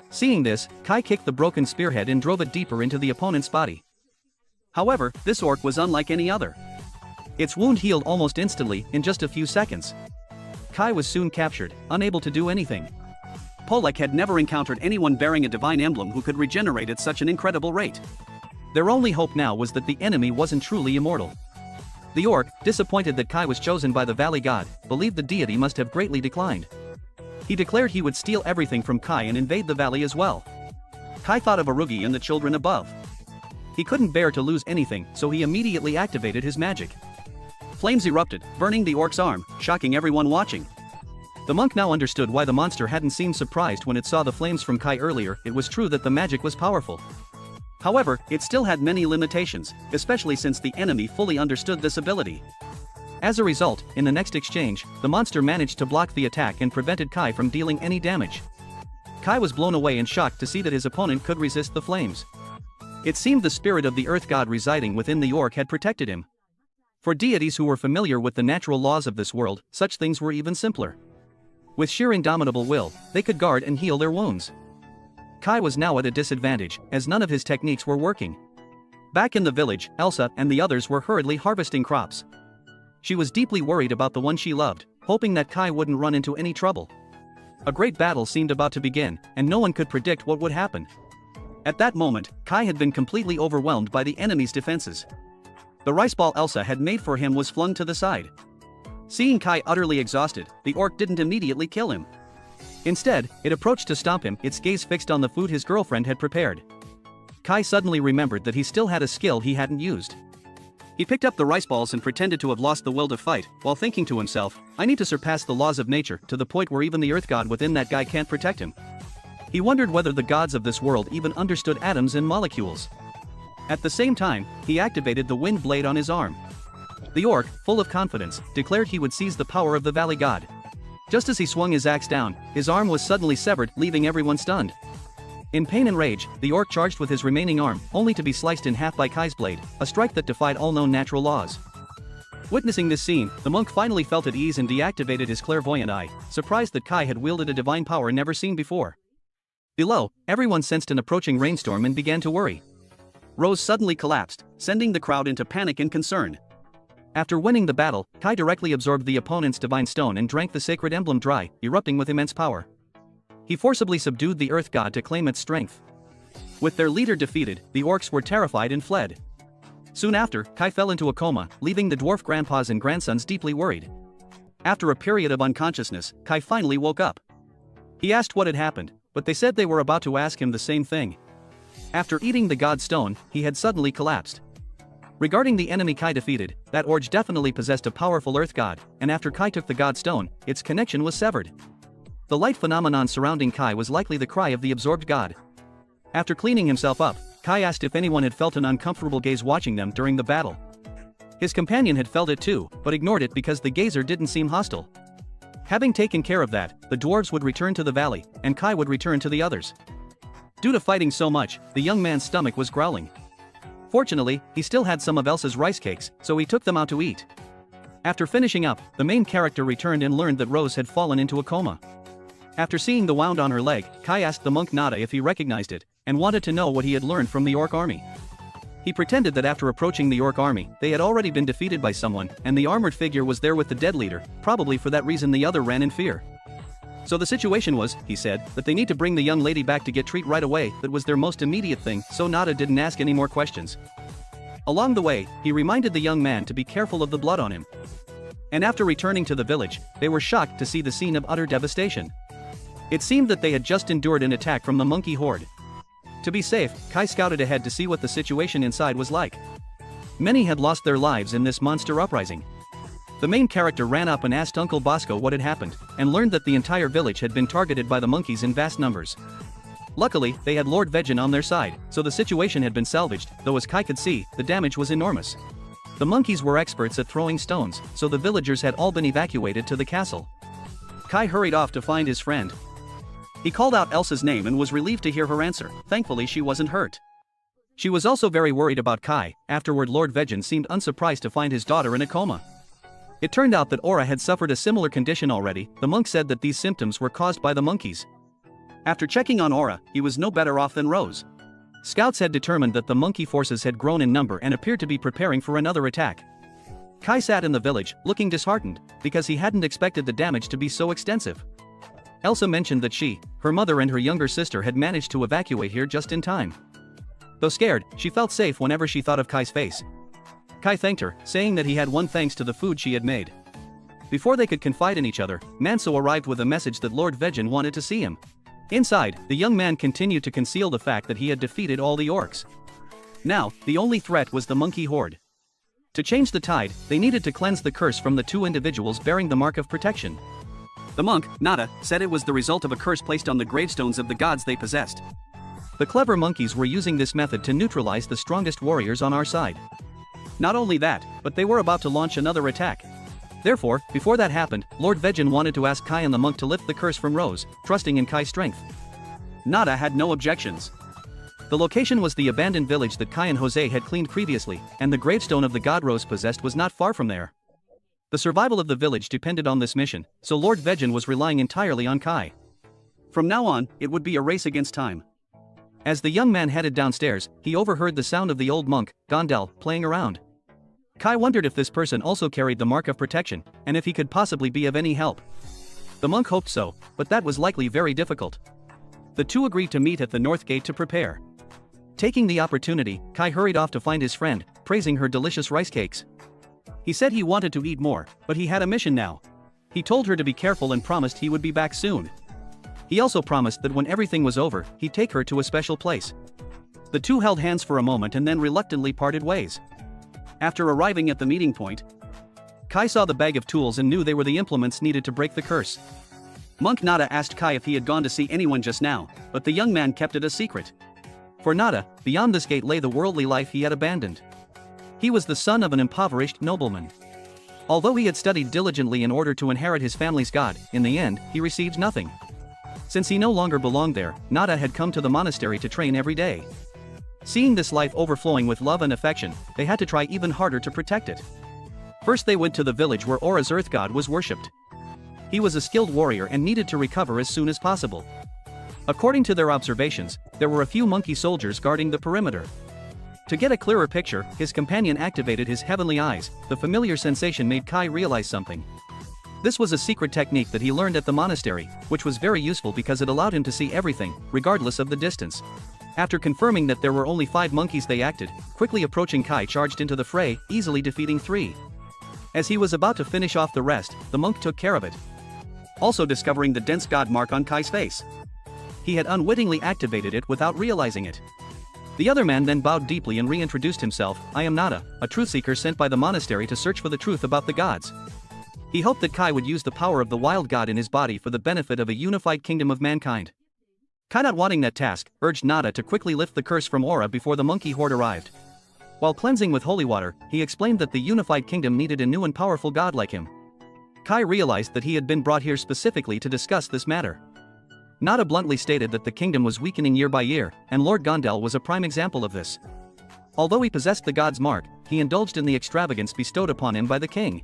Seeing this, Kai kicked the broken spearhead and drove it deeper into the opponent's body. However, this orc was unlike any other. Its wound healed almost instantly, in just a few seconds. Kai was soon captured, unable to do anything. Polek had never encountered anyone bearing a divine emblem who could regenerate at such an incredible rate. Their only hope now was that the enemy wasn't truly immortal. The orc, disappointed that Kai was chosen by the valley god, believed the deity must have greatly declined. He declared he would steal everything from Kai and invade the valley as well. Kai thought of Arugi and the children above. He couldn't bear to lose anything, so he immediately activated his magic. Flames erupted, burning the orc's arm, shocking everyone watching. The monk now understood why the monster hadn't seemed surprised when it saw the flames from Kai earlier. It was true that the magic was powerful. However, it still had many limitations, especially since the enemy fully understood this ability. As a result, in the next exchange, the monster managed to block the attack and prevented Kai from dealing any damage. Kai was blown away and shocked to see that his opponent could resist the flames. It seemed the spirit of the earth god residing within the orc had protected him. For deities who were familiar with the natural laws of this world, such things were even simpler. With sheer indomitable will, they could guard and heal their wounds. Kai was now at a disadvantage, as none of his techniques were working. Back in the village, Elsa and the others were hurriedly harvesting crops. She was deeply worried about the one she loved, hoping that Kai wouldn't run into any trouble. A great battle seemed about to begin, and no one could predict what would happen. At that moment, Kai had been completely overwhelmed by the enemy's defenses. The rice ball Elsa had made for him was flung to the side. Seeing Kai utterly exhausted, the orc didn't immediately kill him. Instead, it approached to stomp him, its gaze fixed on the food his girlfriend had prepared. Kai suddenly remembered that he still had a skill he hadn't used. He picked up the rice balls and pretended to have lost the will to fight, while thinking to himself, I need to surpass the laws of nature to the point where even the earth god within that guy can't protect him. He wondered whether the gods of this world even understood atoms and molecules. At the same time, he activated the wind blade on his arm. The orc, full of confidence, declared he would seize the power of the valley god. Just as he swung his axe down, his arm was suddenly severed, leaving everyone stunned. In pain and rage, the orc charged with his remaining arm, only to be sliced in half by Kai's blade, a strike that defied all known natural laws. Witnessing this scene, the monk finally felt at ease and deactivated his clairvoyant eye, surprised that Kai had wielded a divine power never seen before. Below, everyone sensed an approaching rainstorm and began to worry. Rose suddenly collapsed, sending the crowd into panic and concern. After winning the battle, Kai directly absorbed the opponent's divine stone and drank the sacred emblem dry, erupting with immense power. He forcibly subdued the earth god to claim its strength. With their leader defeated, the orcs were terrified and fled. Soon after, Kai fell into a coma, leaving the dwarf grandpas and grandsons deeply worried. After a period of unconsciousness, Kai finally woke up. He asked what had happened, but they said they were about to ask him the same thing. After eating the god stone, he had suddenly collapsed. Regarding the enemy Kai defeated, that orc definitely possessed a powerful earth god, and after Kai took the god stone, its connection was severed. The light phenomenon surrounding Kai was likely the cry of the absorbed god. After cleaning himself up, Kai asked if anyone had felt an uncomfortable gaze watching them during the battle. His companion had felt it too, but ignored it because the gazer didn't seem hostile. Having taken care of that, the dwarves would return to the valley, and Kai would return to the others. Due to fighting so much, the young man's stomach was growling. Fortunately, he still had some of Elsa's rice cakes, so he took them out to eat. After finishing up, the main character returned and learned that Rose had fallen into a coma. After seeing the wound on her leg, Kai asked the monk Nada if he recognized it, and wanted to know what he had learned from the orc army. He pretended that after approaching the orc army, they had already been defeated by someone, and the armored figure was there with the dead leader, probably for that reason the other ran in fear. So the situation was, he said, that they need to bring the young lady back to get treated right away. That was their most immediate thing, so Nada didn't ask any more questions. Along the way, he reminded the young man to be careful of the blood on him. And after returning to the village, they were shocked to see the scene of utter devastation. It seemed that they had just endured an attack from the monkey horde. To be safe, Kai scouted ahead to see what the situation inside was like. Many had lost their lives in this monster uprising. The main character ran up and asked Uncle Bosco what had happened, and learned that the entire village had been targeted by the monkeys in vast numbers. Luckily, they had Lord Vegan on their side, so the situation had been salvaged, though as Kai could see, the damage was enormous. The monkeys were experts at throwing stones, so the villagers had all been evacuated to the castle. Kai hurried off to find his friend. He called out Elsa's name and was relieved to hear her answer. Thankfully she wasn't hurt. She was also very worried about Kai. Afterward, Lord Vegan seemed unsurprised to find his daughter in a coma. It turned out that Aura had suffered a similar condition already. The monk said that these symptoms were caused by the monkeys. After checking on Aura, he was no better off than Rose. Scouts had determined that the monkey forces had grown in number and appeared to be preparing for another attack. Kai sat in the village, looking disheartened, because he hadn't expected the damage to be so extensive. Elsa mentioned that she, her mother and her younger sister had managed to evacuate here just in time. Though scared, she felt safe whenever she thought of Kai's face. Kai thanked her, saying that he had won thanks to the food she had made. Before they could confide in each other, Manso arrived with a message that Lord Vegan wanted to see him. Inside, the young man continued to conceal the fact that he had defeated all the orcs. Now, the only threat was the monkey horde. To change the tide, they needed to cleanse the curse from the two individuals bearing the mark of protection. The monk, Nada, said it was the result of a curse placed on the gravestones of the gods they possessed. The clever monkeys were using this method to neutralize the strongest warriors on our side. Not only that, but they were about to launch another attack. Therefore, before that happened, Lord Vegan wanted to ask Kai and the monk to lift the curse from Rose, trusting in Kai's strength. Nada had no objections. The location was the abandoned village that Kai and Jose had cleaned previously, and the gravestone of the god Rose possessed was not far from there. The survival of the village depended on this mission, so Lord Vegan was relying entirely on Kai. From now on, it would be a race against time. As the young man headed downstairs, he overheard the sound of the old monk, Gondel, playing around. Kai wondered if this person also carried the mark of protection, and if he could possibly be of any help. The monk hoped so, but that was likely very difficult. The two agreed to meet at the north gate to prepare. Taking the opportunity, Kai hurried off to find his friend, praising her delicious rice cakes. He said he wanted to eat more, but he had a mission now. He told her to be careful and promised he would be back soon. He also promised that when everything was over, he'd take her to a special place. The two held hands for a moment and then reluctantly parted ways. After arriving at the meeting point, Kai saw the bag of tools and knew they were the implements needed to break the curse. Monk Nada asked Kai if he had gone to see anyone just now, but the young man kept it a secret. For Nada, beyond this gate lay the worldly life he had abandoned. He was the son of an impoverished nobleman. Although he had studied diligently in order to inherit his family's god, in the end, he received nothing. Since he no longer belonged there, Nada had come to the monastery to train every day. Seeing this life overflowing with love and affection, they had to try even harder to protect it. First they went to the village where Aura's earth god was worshipped. He was a skilled warrior and needed to recover as soon as possible. According to their observations, there were a few monkey soldiers guarding the perimeter. To get a clearer picture, his companion activated his heavenly eyes. The familiar sensation made Kai realize something. This was a secret technique that he learned at the monastery, which was very useful because it allowed him to see everything, regardless of the distance. After confirming that there were only 5 monkeys, they acted. Quickly approaching Kai charged into the fray, easily defeating 3. As he was about to finish off the rest, the monk took care of it, also discovering the dense god mark on Kai's face. He had unwittingly activated it without realizing it. The other man then bowed deeply and reintroduced himself. I am Nada, a truth-seeker sent by the monastery to search for the truth about the gods. He hoped that Kai would use the power of the wild god in his body for the benefit of a unified kingdom of mankind. Kai, not wanting that task, urged Nada to quickly lift the curse from Aura before the monkey horde arrived. While cleansing with holy water, he explained that the unified kingdom needed a new and powerful god like him. Kai realized that he had been brought here specifically to discuss this matter. Nada bluntly stated that the kingdom was weakening year by year, and Lord Gondel was a prime example of this. Although he possessed the god's mark, he indulged in the extravagance bestowed upon him by the king.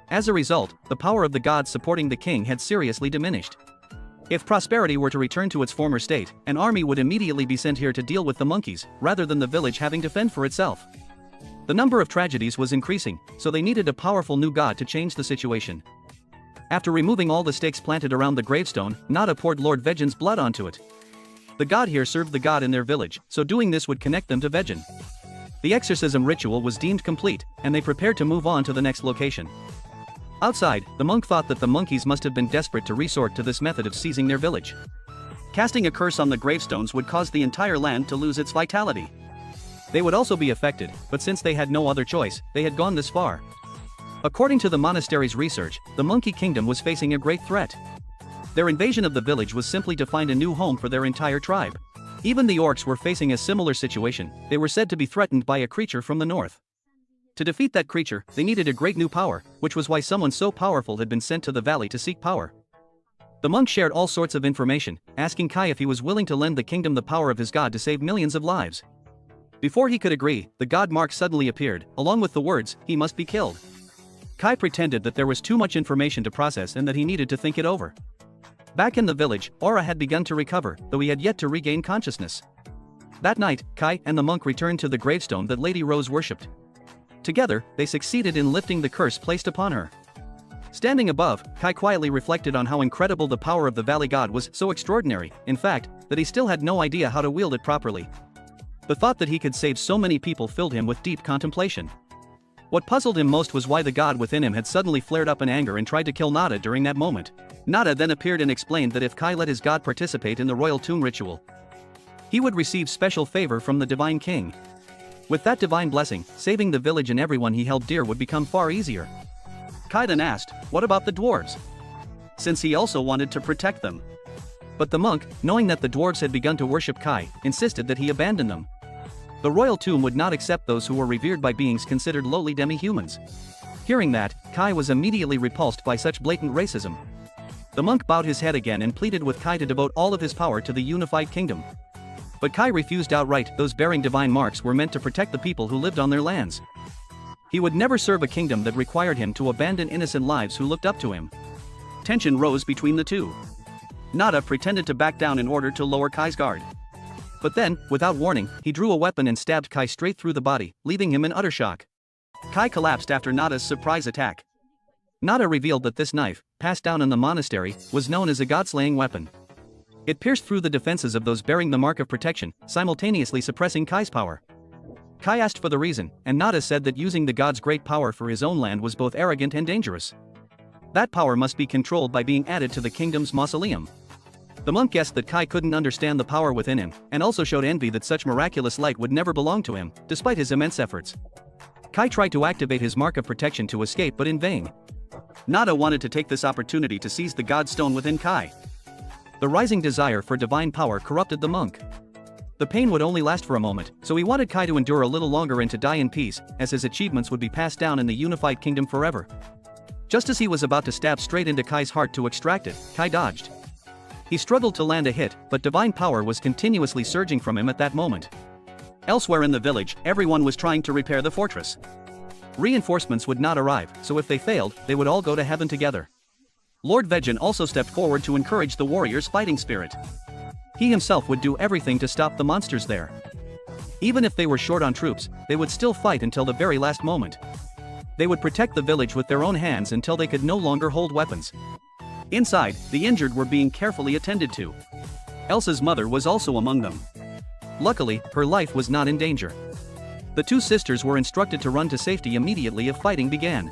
As a result, the power of the gods supporting the king had seriously diminished. If prosperity were to return to its former state, an army would immediately be sent here to deal with the monkeys, rather than the village having to fend for itself. The number of tragedies was increasing, so they needed a powerful new god to change the situation. After removing all the stakes planted around the gravestone, Nada poured Lord Vejan's blood onto it. The god here served the god in their village, so doing this would connect them to Vejan. The exorcism ritual was deemed complete, and they prepared to move on to the next location. Outside, the monk thought that the monkeys must have been desperate to resort to this method of seizing their village. Casting a curse on the gravestones would cause the entire land to lose its vitality. They would also be affected, but since they had no other choice, they had gone this far. According to the monastery's research, the monkey kingdom was facing a great threat. Their invasion of the village was simply to find a new home for their entire tribe. Even the orcs were facing a similar situation. They were said to be threatened by a creature from the north. To defeat that creature, they needed a great new power, which was why someone so powerful had been sent to the valley to seek power. The monk shared all sorts of information, asking Kai if he was willing to lend the kingdom the power of his god to save millions of lives. Before he could agree, the god mark suddenly appeared, along with the words, "He must be killed." Kai pretended that there was too much information to process and that he needed to think it over. Back in the village, Aura had begun to recover, though he had yet to regain consciousness. That night, Kai and the monk returned to the gravestone that Lady Rose worshipped. Together, they succeeded in lifting the curse placed upon her. Standing above, Kai quietly reflected on how incredible the power of the valley god was, so extraordinary, in fact, that he still had no idea how to wield it properly. The thought that he could save so many people filled him with deep contemplation. What puzzled him most was why the god within him had suddenly flared up in anger and tried to kill Nada during that moment. Nada then appeared and explained that if Kai let his god participate in the royal tomb ritual, he would receive special favor from the divine king. With that divine blessing, saving the village and everyone he held dear would become far easier. Kai then asked, what about the dwarves? Since he also wanted to protect them. But the monk, knowing that the dwarves had begun to worship Kai, insisted that he abandon them. The royal tomb would not accept those who were revered by beings considered lowly demi-humans. Hearing that, Kai was immediately repulsed by such blatant racism. The monk bowed his head again and pleaded with Kai to devote all of his power to the unified kingdom. But Kai refused outright. Those bearing divine marks were meant to protect the people who lived on their lands. He would never serve a kingdom that required him to abandon innocent lives who looked up to him. Tension rose between the two. Nada pretended to back down in order to lower Kai's guard. But then, without warning, he drew a weapon and stabbed Kai straight through the body, leaving him in utter shock. Kai collapsed after Nada's surprise attack. Nada revealed that this knife, passed down in the monastery, was known as a god-slaying weapon. It pierced through the defenses of those bearing the mark of protection, simultaneously suppressing Kai's power. Kai asked for the reason, and Nada said that using the god's great power for his own land was both arrogant and dangerous. That power must be controlled by being added to the kingdom's mausoleum. The monk guessed that Kai couldn't understand the power within him, and also showed envy that such miraculous light would never belong to him, despite his immense efforts. Kai tried to activate his mark of protection to escape, but in vain. Nada wanted to take this opportunity to seize the god stone within Kai. The rising desire for divine power corrupted the monk. The pain would only last for a moment, so he wanted Kai to endure a little longer and to die in peace, as his achievements would be passed down in the unified kingdom forever. Just as he was about to stab straight into Kai's heart to extract it, Kai dodged. He struggled to land a hit, but divine power was continuously surging from him at that moment. Elsewhere in the village, everyone was trying to repair the fortress. Reinforcements would not arrive, so if they failed, they would all go to heaven together. Lord Vejan also stepped forward to encourage the warriors' fighting spirit. He himself would do everything to stop the monsters there. Even if they were short on troops, they would still fight until the very last moment. They would protect the village with their own hands until they could no longer hold weapons. Inside, the injured were being carefully attended to. Elsa's mother was also among them. Luckily, her life was not in danger. The two sisters were instructed to run to safety immediately if fighting began.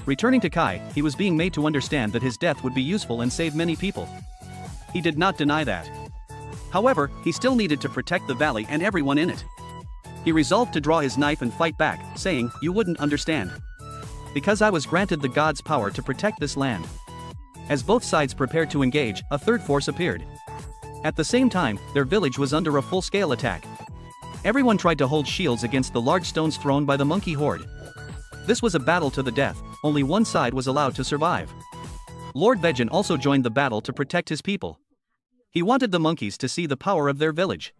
Returning to Kai, he was being made to understand that his death would be useful and save many people. He did not deny that. However, he still needed to protect the valley and everyone in it. He resolved to draw his knife and fight back, saying, "You wouldn't understand. Because I was granted the god's power to protect this land." As both sides prepared to engage, a third force appeared. At the same time, their village was under a full-scale attack. Everyone tried to hold shields against the large stones thrown by the monkey horde. This was a battle to the death, only one side was allowed to survive. Lord Vegin also joined the battle to protect his people. He wanted the monkeys to see the power of their village.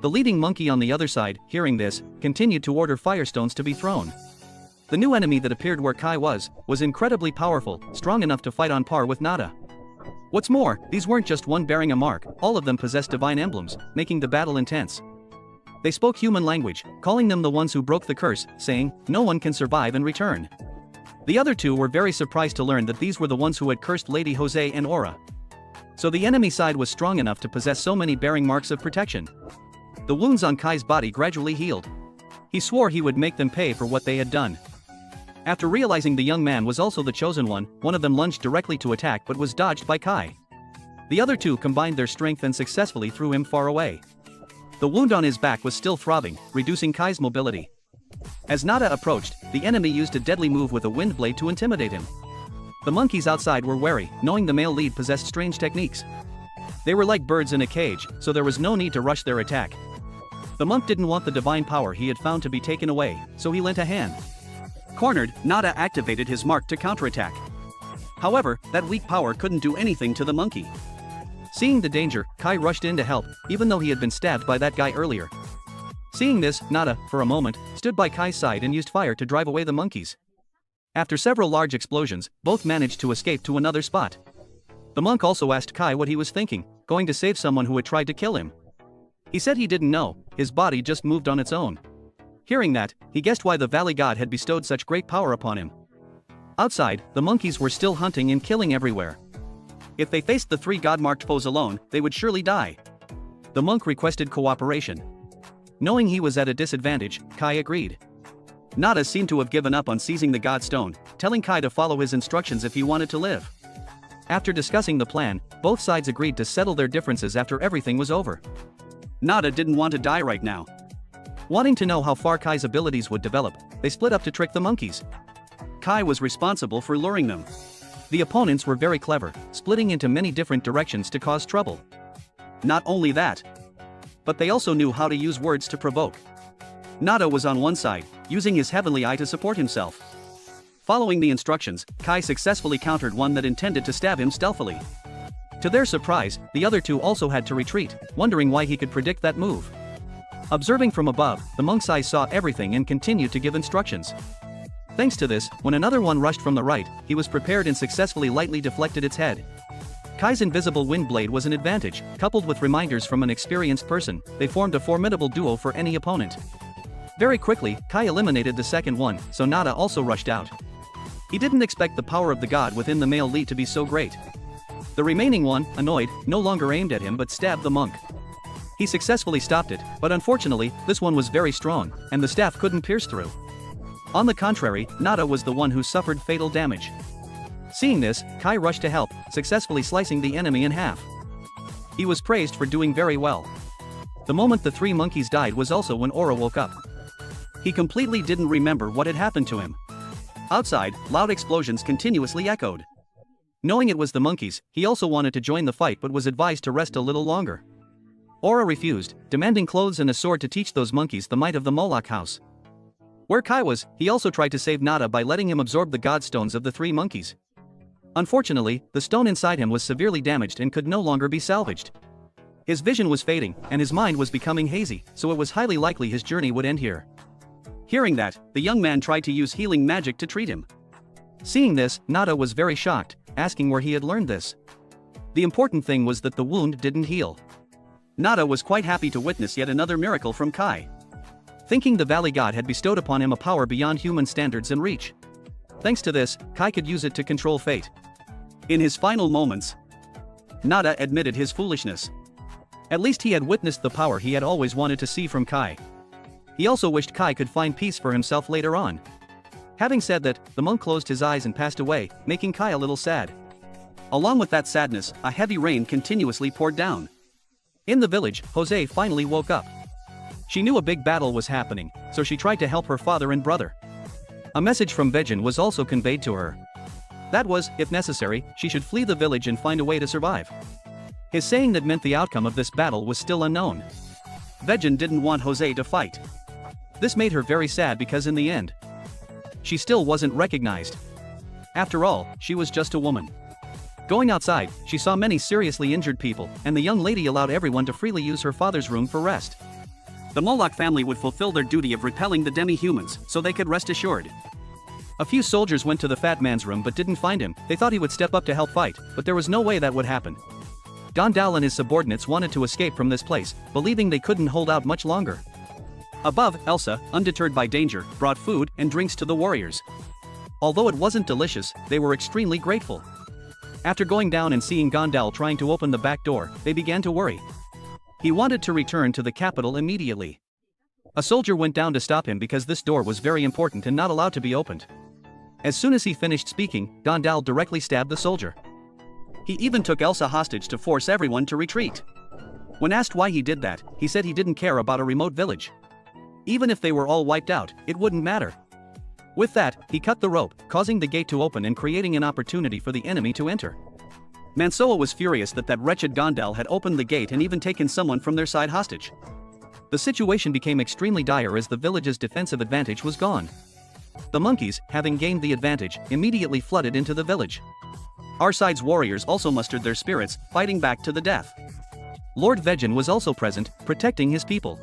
The leading monkey on the other side, hearing this, continued to order firestones to be thrown. The new enemy that appeared where Kai was incredibly powerful, strong enough to fight on par with Nada. What's more, these weren't just one bearing a mark, all of them possessed divine emblems, making the battle intense. They spoke human language, calling them the ones who broke the curse, saying, "No one can survive and return." The other two were very surprised to learn that these were the ones who had cursed Lady Jose and Aura. So the enemy side was strong enough to possess so many bearing marks of protection. The wounds on Kai's body gradually healed. He swore he would make them pay for what they had done. After realizing the young man was also the chosen one of them lunged directly to attack but was dodged by Kai. The other two combined their strength and successfully threw him far away. The wound on his back was still throbbing, reducing Kai's mobility. As Nada approached, the enemy used a deadly move with a wind blade to intimidate him. The monkeys outside were wary, knowing the male lead possessed strange techniques. They were like birds in a cage, so there was no need to rush their attack. The monk didn't want the divine power he had found to be taken away, so he lent a hand. Cornered, Nada activated his mark to counterattack. However, that weak power couldn't do anything to the monkey. Seeing the danger, Kai rushed in to help, even though he had been stabbed by that guy earlier. Seeing this, Nada, for a moment, stood by Kai's side and used fire to drive away the monkeys. After several large explosions, both managed to escape to another spot. The monk also asked Kai what he was thinking, going to save someone who had tried to kill him. He said he didn't know, his body just moved on its own. Hearing that, he guessed why the valley god had bestowed such great power upon him. Outside, the monkeys were still hunting and killing everywhere. If they faced the three god-marked foes alone, they would surely die. The monk requested cooperation. Knowing he was at a disadvantage, Kai agreed. Nada seemed to have given up on seizing the god stone, telling Kai to follow his instructions if he wanted to live. After discussing the plan, both sides agreed to settle their differences after everything was over. Nada didn't want to die right now. Wanting to know how far Kai's abilities would develop, they split up to trick the monkeys. Kai was responsible for luring them. The opponents were very clever, splitting into many different directions to cause trouble. Not only that, but they also knew how to use words to provoke. Nada was on one side, using his heavenly eye to support himself. Following the instructions, Kai successfully countered one that intended to stab him stealthily. To their surprise, the other two also had to retreat, wondering why he could predict that move. Observing from above, the monk's eye saw everything and continued to give instructions. Thanks to this, when another one rushed from the right, he was prepared and successfully lightly deflected its head. Kai's invisible wind blade was an advantage, coupled with reminders from an experienced person, they formed a formidable duo for any opponent. Very quickly, Kai eliminated the second one, so Nada also rushed out. He didn't expect the power of the god within the male lead to be so great. The remaining one, annoyed, no longer aimed at him but stabbed the monk. He successfully stopped it, but unfortunately, this one was very strong, and the staff couldn't pierce through. On the contrary, Nada was the one who suffered fatal damage. Seeing this, Kai rushed to help, successfully slicing the enemy in half. He was praised for doing very well. The moment the three monkeys died was also when Aura woke up. He completely didn't remember what had happened to him. Outside, loud explosions continuously echoed. Knowing it was the monkeys, he also wanted to join the fight but was advised to rest a little longer. Aura refused, demanding clothes and a sword to teach those monkeys the might of the Moloch house. Where Kai was, he also tried to save Nada by letting him absorb the god stones of the three monkeys. Unfortunately, the stone inside him was severely damaged and could no longer be salvaged. His vision was fading, and his mind was becoming hazy, so it was highly likely his journey would end here. Hearing that, the young man tried to use healing magic to treat him. Seeing this, Nada was very shocked, asking where he had learned this. The important thing was that the wound didn't heal. Nada was quite happy to witness yet another miracle from Kai. Thinking the Valley God had bestowed upon him a power beyond human standards and reach. Thanks to this, Kai could use it to control fate. In his final moments, Nada admitted his foolishness. At least he had witnessed the power he had always wanted to see from Kai. He also wished Kai could find peace for himself later on. Having said that, the monk closed his eyes and passed away, making Kai a little sad. Along with that sadness, a heavy rain continuously poured down. In the village, Jose finally woke up. She knew a big battle was happening, so she tried to help her father and brother. A message from Vejin was also conveyed to her. That was, if necessary, she should flee the village and find a way to survive. His saying that meant the outcome of this battle was still unknown. Vejin didn't want Jose to fight. This made her very sad because in the end, she still wasn't recognized. After all, she was just a woman. Going outside, she saw many seriously injured people, and the young lady allowed everyone to freely use her father's room for rest. The Moloch family would fulfill their duty of repelling the demi-humans, so they could rest assured. A few soldiers went to the fat man's room but didn't find him. They thought he would step up to help fight, but there was no way that would happen. Gondal and his subordinates wanted to escape from this place, believing they couldn't hold out much longer. Above, Elsa, undeterred by danger, brought food and drinks to the warriors. Although it wasn't delicious, they were extremely grateful. After going down and seeing Gondal trying to open the back door, they began to worry. He wanted to return to the capital immediately. A soldier went down to stop him because this door was very important and not allowed to be opened. As soon as he finished speaking, Gondal directly stabbed the soldier. He even took Elsa hostage to force everyone to retreat. When asked why he did that, he said he didn't care about a remote village. Even if they were all wiped out, it wouldn't matter. With that, he cut the rope, causing the gate to open and creating an opportunity for the enemy to enter. Mansoa was furious that wretched Gondal had opened the gate and even taken someone from their side hostage. The situation became extremely dire as the village's defensive advantage was gone. The monkeys, having gained the advantage, immediately flooded into the village. Our side's warriors also mustered their spirits, fighting back to the death. Lord Vejin was also present, protecting his people.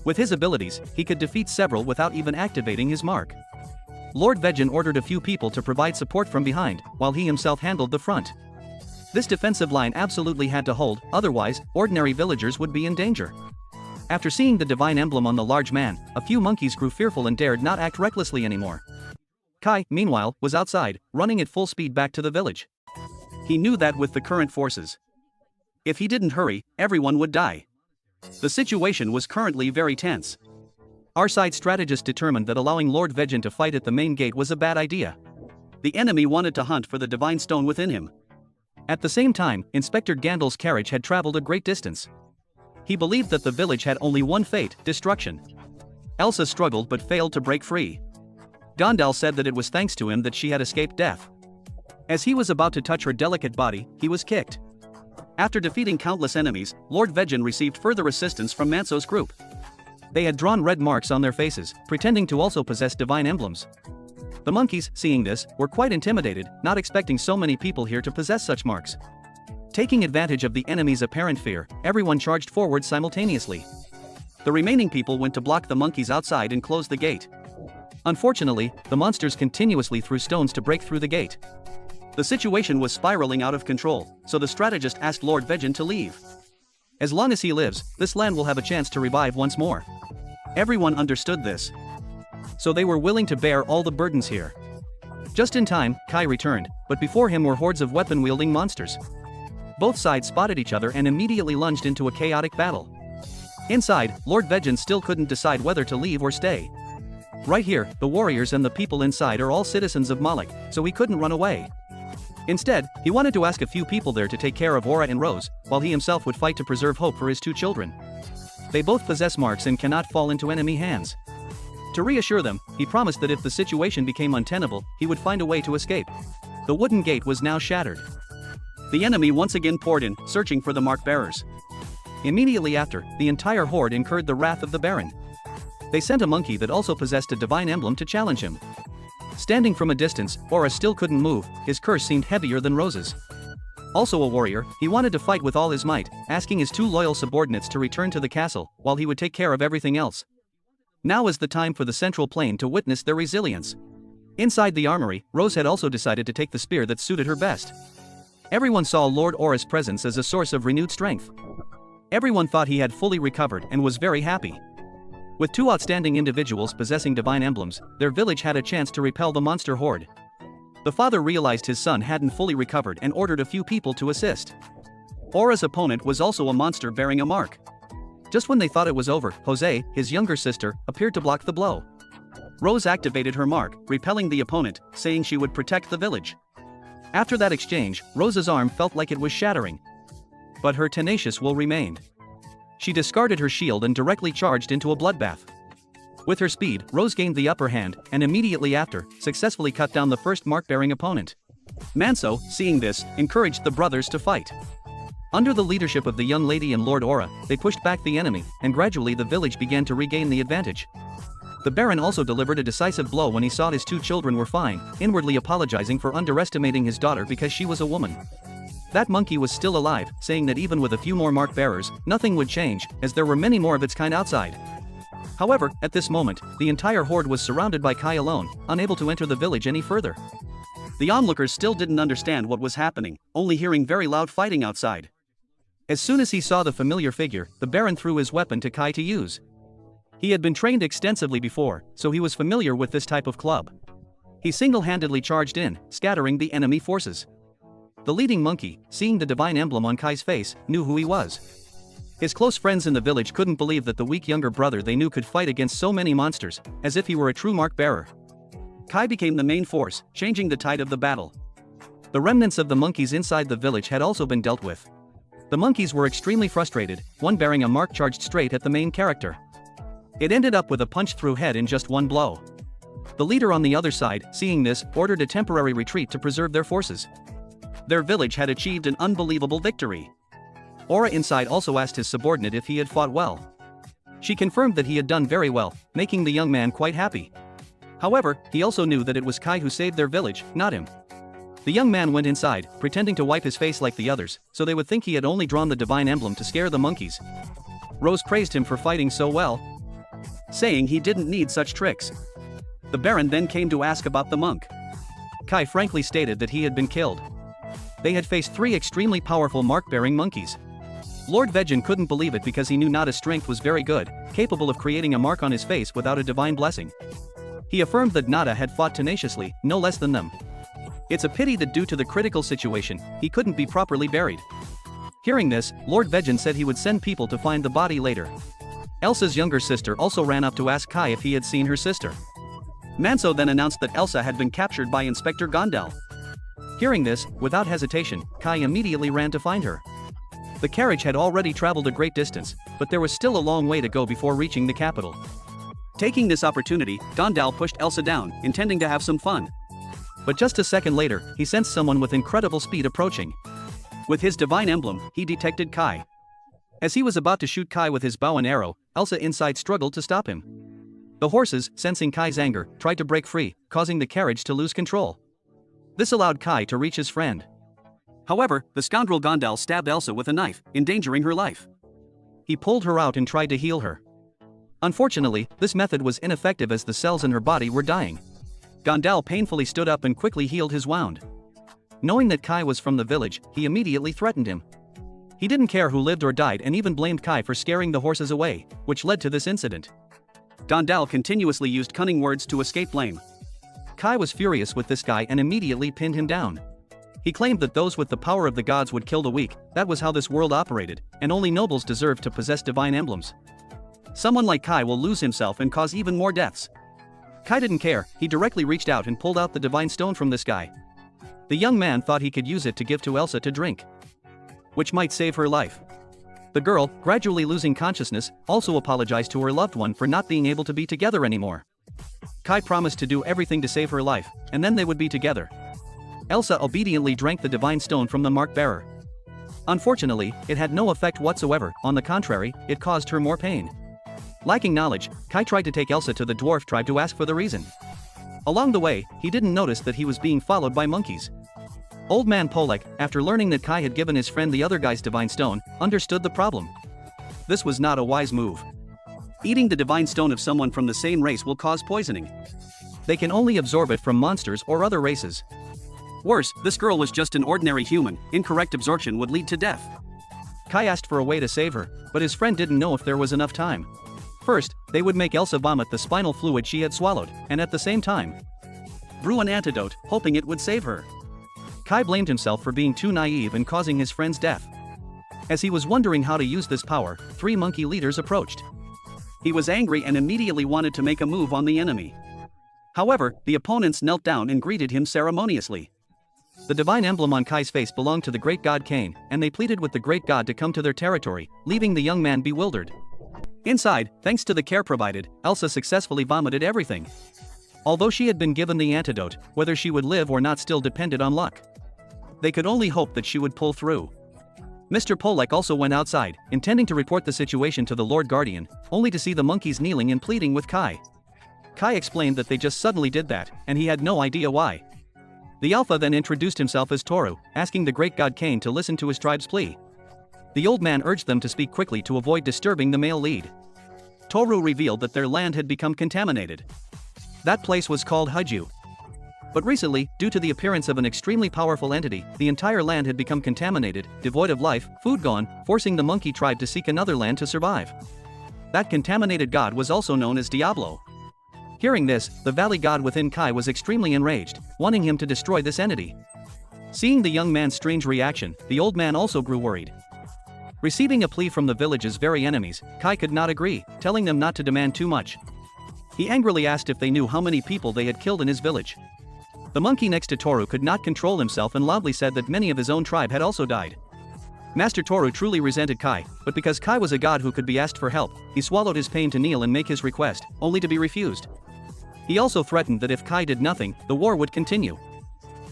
With his abilities, he could defeat several without even activating his mark. Lord Vejin ordered a few people to provide support from behind, while he himself handled the front. This defensive line absolutely had to hold, otherwise, ordinary villagers would be in danger. After seeing the divine emblem on the large man, a few monkeys grew fearful and dared not act recklessly anymore. Kai, meanwhile, was outside, running at full speed back to the village. He knew that with the current forces, if he didn't hurry, everyone would die. The situation was currently very tense. Our side strategist determined that allowing Lord Vejin to fight at the main gate was a bad idea. The enemy wanted to hunt for the divine stone within him. At the same time, Inspector Gandalf's carriage had traveled a great distance. He believed that the village had only one fate, destruction. Elsa struggled but failed to break free. Gondal said that it was thanks to him that she had escaped death. As he was about to touch her delicate body, he was kicked. After defeating countless enemies, Lord Vejin received further assistance from Manso's group. They had drawn red marks on their faces, pretending to also possess divine emblems. The monkeys, seeing this, were quite intimidated, not expecting so many people here to possess such marks. Taking advantage of the enemy's apparent fear, everyone charged forward simultaneously. The remaining people went to block the monkeys outside and close the gate. Unfortunately, the monsters continuously threw stones to break through the gate. The situation was spiraling out of control, so the strategist asked Lord Vejin to leave. As long as he lives, this land will have a chance to revive once more. Everyone understood this, so they were willing to bear all the burdens here. Just in time, Kai returned, but before him were hordes of weapon-wielding monsters. Both sides spotted each other and immediately lunged into a chaotic battle. Inside, Lord Vejin still couldn't decide whether to leave or stay. Right here, the warriors and the people inside are all citizens of Moloch, so he couldn't run away. Instead, he wanted to ask a few people there to take care of Aura and Rose, while he himself would fight to preserve hope for his two children. They both possess marks and cannot fall into enemy hands. To reassure them, he promised that if the situation became untenable, he would find a way to escape. The wooden gate was now shattered. The enemy once again poured in, searching for the mark bearers. Immediately after, the entire horde incurred the wrath of the Baron. They sent a monkey that also possessed a divine emblem to challenge him. Standing from a distance, Aura still couldn't move, his curse seemed heavier than Rose's. Also a warrior, he wanted to fight with all his might, asking his two loyal subordinates to return to the castle, while he would take care of everything else. Now is the time for the central plane to witness their resilience. Inside the armory, Rose had also decided to take the spear that suited her best. Everyone saw Lord Aura's presence as a source of renewed strength. Everyone thought he had fully recovered and was very happy. With two outstanding individuals possessing divine emblems, their village had a chance to repel the monster horde. The father realized his son hadn't fully recovered and ordered a few people to assist. Aura's opponent was also a monster bearing a mark. Just when they thought it was over, Jose, his younger sister, appeared to block the blow. Rose activated her mark, repelling the opponent, saying she would protect the village. After that exchange, Rose's arm felt like it was shattering. But her tenacious will remained. She discarded her shield and directly charged into a bloodbath. With her speed, Rose gained the upper hand, and immediately after, successfully cut down the first mark-bearing opponent. Manso, seeing this, encouraged the brothers to fight. Under the leadership of the young lady and Lord Aura, they pushed back the enemy, and gradually the village began to regain the advantage. The Baron also delivered a decisive blow when he saw his two children were fine, inwardly apologizing for underestimating his daughter because she was a woman. That monkey was still alive, saying that even with a few more mark bearers, nothing would change, as there were many more of its kind outside. However, at this moment, the entire horde was surrounded by Kai alone, unable to enter the village any further. The onlookers still didn't understand what was happening, only hearing very loud fighting outside. As soon as he saw the familiar figure, the Baron threw his weapon to Kai to use. He had been trained extensively before, so he was familiar with this type of club. He single-handedly charged in, scattering the enemy forces. The leading monkey, seeing the divine emblem on Kai's face, knew who he was. His close friends in the village couldn't believe that the weak younger brother they knew could fight against so many monsters, as if he were a true mark-bearer. Kai became the main force, changing the tide of the battle. The remnants of the monkeys inside the village had also been dealt with. The monkeys were extremely frustrated, one bearing a mark charged straight at the main character. It ended up with a punch-through head in just one blow. The leader on the other side, seeing this, ordered a temporary retreat to preserve their forces. Their village had achieved an unbelievable victory. Aura inside also asked his subordinate if he had fought well. She confirmed that he had done very well, making the young man quite happy. However, he also knew that it was Kai who saved their village, not him. The young man went inside, pretending to wipe his face like the others, so they would think he had only drawn the divine emblem to scare the monkeys. Rose praised him for fighting so well, saying he didn't need such tricks. The Baron then came to ask about the monk. Kai frankly stated that he had been killed. They had faced 3 extremely powerful mark-bearing monkeys. Lord Vejin couldn't believe it because he knew Nada's strength was very good, capable of creating a mark on his face without a divine blessing. He affirmed that Nada had fought tenaciously, no less than them. It's a pity that due to the critical situation, he couldn't be properly buried. Hearing this, Lord Vejin said he would send people to find the body later. Elsa's younger sister also ran up to ask Kai if he had seen her sister. Manso then announced that Elsa had been captured by Inspector Gondal. Hearing this, without hesitation, Kai immediately ran to find her. The carriage had already traveled a great distance, but there was still a long way to go before reaching the capital. Taking this opportunity, Gondal pushed Elsa down, intending to have some fun. But just a second later, he sensed someone with incredible speed approaching. With his divine emblem, he detected Kai. As he was about to shoot Kai with his bow and arrow, Elsa inside struggled to stop him. The horses, sensing Kai's anger, tried to break free, causing the carriage to lose control. This allowed Kai to reach his friend. However, the scoundrel Gondal stabbed Elsa with a knife, endangering her life. He pulled her out and tried to heal her. Unfortunately, this method was ineffective as the cells in her body were dying. Gondal painfully stood up and quickly healed his wound. Knowing that Kai was from the village, he immediately threatened him. He didn't care who lived or died and even blamed Kai for scaring the horses away, which led to this incident. Gondal continuously used cunning words to escape blame. Kai was furious with this guy and immediately pinned him down. He claimed that those with the power of the gods would kill the weak, that was how this world operated, and only nobles deserved to possess divine emblems. Someone like Kai will lose himself and cause even more deaths. Kai didn't care, he directly reached out and pulled out the divine stone from this guy. The young man thought he could use it to give to Elsa to drink, which might save her life. The girl, gradually losing consciousness, also apologized to her loved one for not being able to be together anymore. Kai promised to do everything to save her life, and then they would be together. Elsa obediently drank the divine stone from the mark-bearer. Unfortunately, it had no effect whatsoever, on the contrary, it caused her more pain. Lacking knowledge, Kai tried to take Elsa to the dwarf tribe to ask for the reason. Along the way, he didn't notice that he was being followed by monkeys. Old man Polek, after learning that Kai had given his friend the other guy's divine stone, understood the problem. This was not a wise move. Eating the divine stone of someone from the same race will cause poisoning. They can only absorb it from monsters or other races. Worse, this girl was just an ordinary human, incorrect absorption would lead to death. Kai asked for a way to save her, but his friend didn't know if there was enough time. First, they would make Elsa vomit the spinal fluid she had swallowed, and at the same time, brew an antidote, hoping it would save her. Kai blamed himself for being too naive and causing his friend's death. As he was wondering how to use this power, 3 monkey leaders approached. He was angry and immediately wanted to make a move on the enemy. However, the opponents knelt down and greeted him ceremoniously. The divine emblem on Kai's face belonged to the great god Cain, and they pleaded with the great god to come to their territory, leaving the young man bewildered. Inside, thanks to the care provided, Elsa successfully vomited everything. Although she had been given the antidote, whether she would live or not still depended on luck. They could only hope that she would pull through. Mr. Polek also went outside, intending to report the situation to the Lord Guardian, only to see the monkeys kneeling and pleading with Kai. Kai explained that they just suddenly did that, and he had no idea why. The Alpha then introduced himself as Toru, asking the great god Cain to listen to his tribe's plea. The old man urged them to speak quickly to avoid disturbing the male lead. Toru revealed that their land had become contaminated. That place was called Heju. But recently, due to the appearance of an extremely powerful entity, the entire land had become contaminated, devoid of life, food gone, forcing the monkey tribe to seek another land to survive. That contaminated god was also known as Diablo. Hearing this, the valley god within Kai was extremely enraged, wanting him to destroy this entity. Seeing the young man's strange reaction, the old man also grew worried. Receiving a plea from the village's very enemies, Kai could not agree, telling them not to demand too much. He angrily asked if they knew how many people they had killed in his village. The monkey next to Toru could not control himself and loudly said that many of his own tribe had also died. Master Toru truly resented Kai, but because Kai was a god who could be asked for help, he swallowed his pain to kneel and make his request, only to be refused. He also threatened that if Kai did nothing, the war would continue.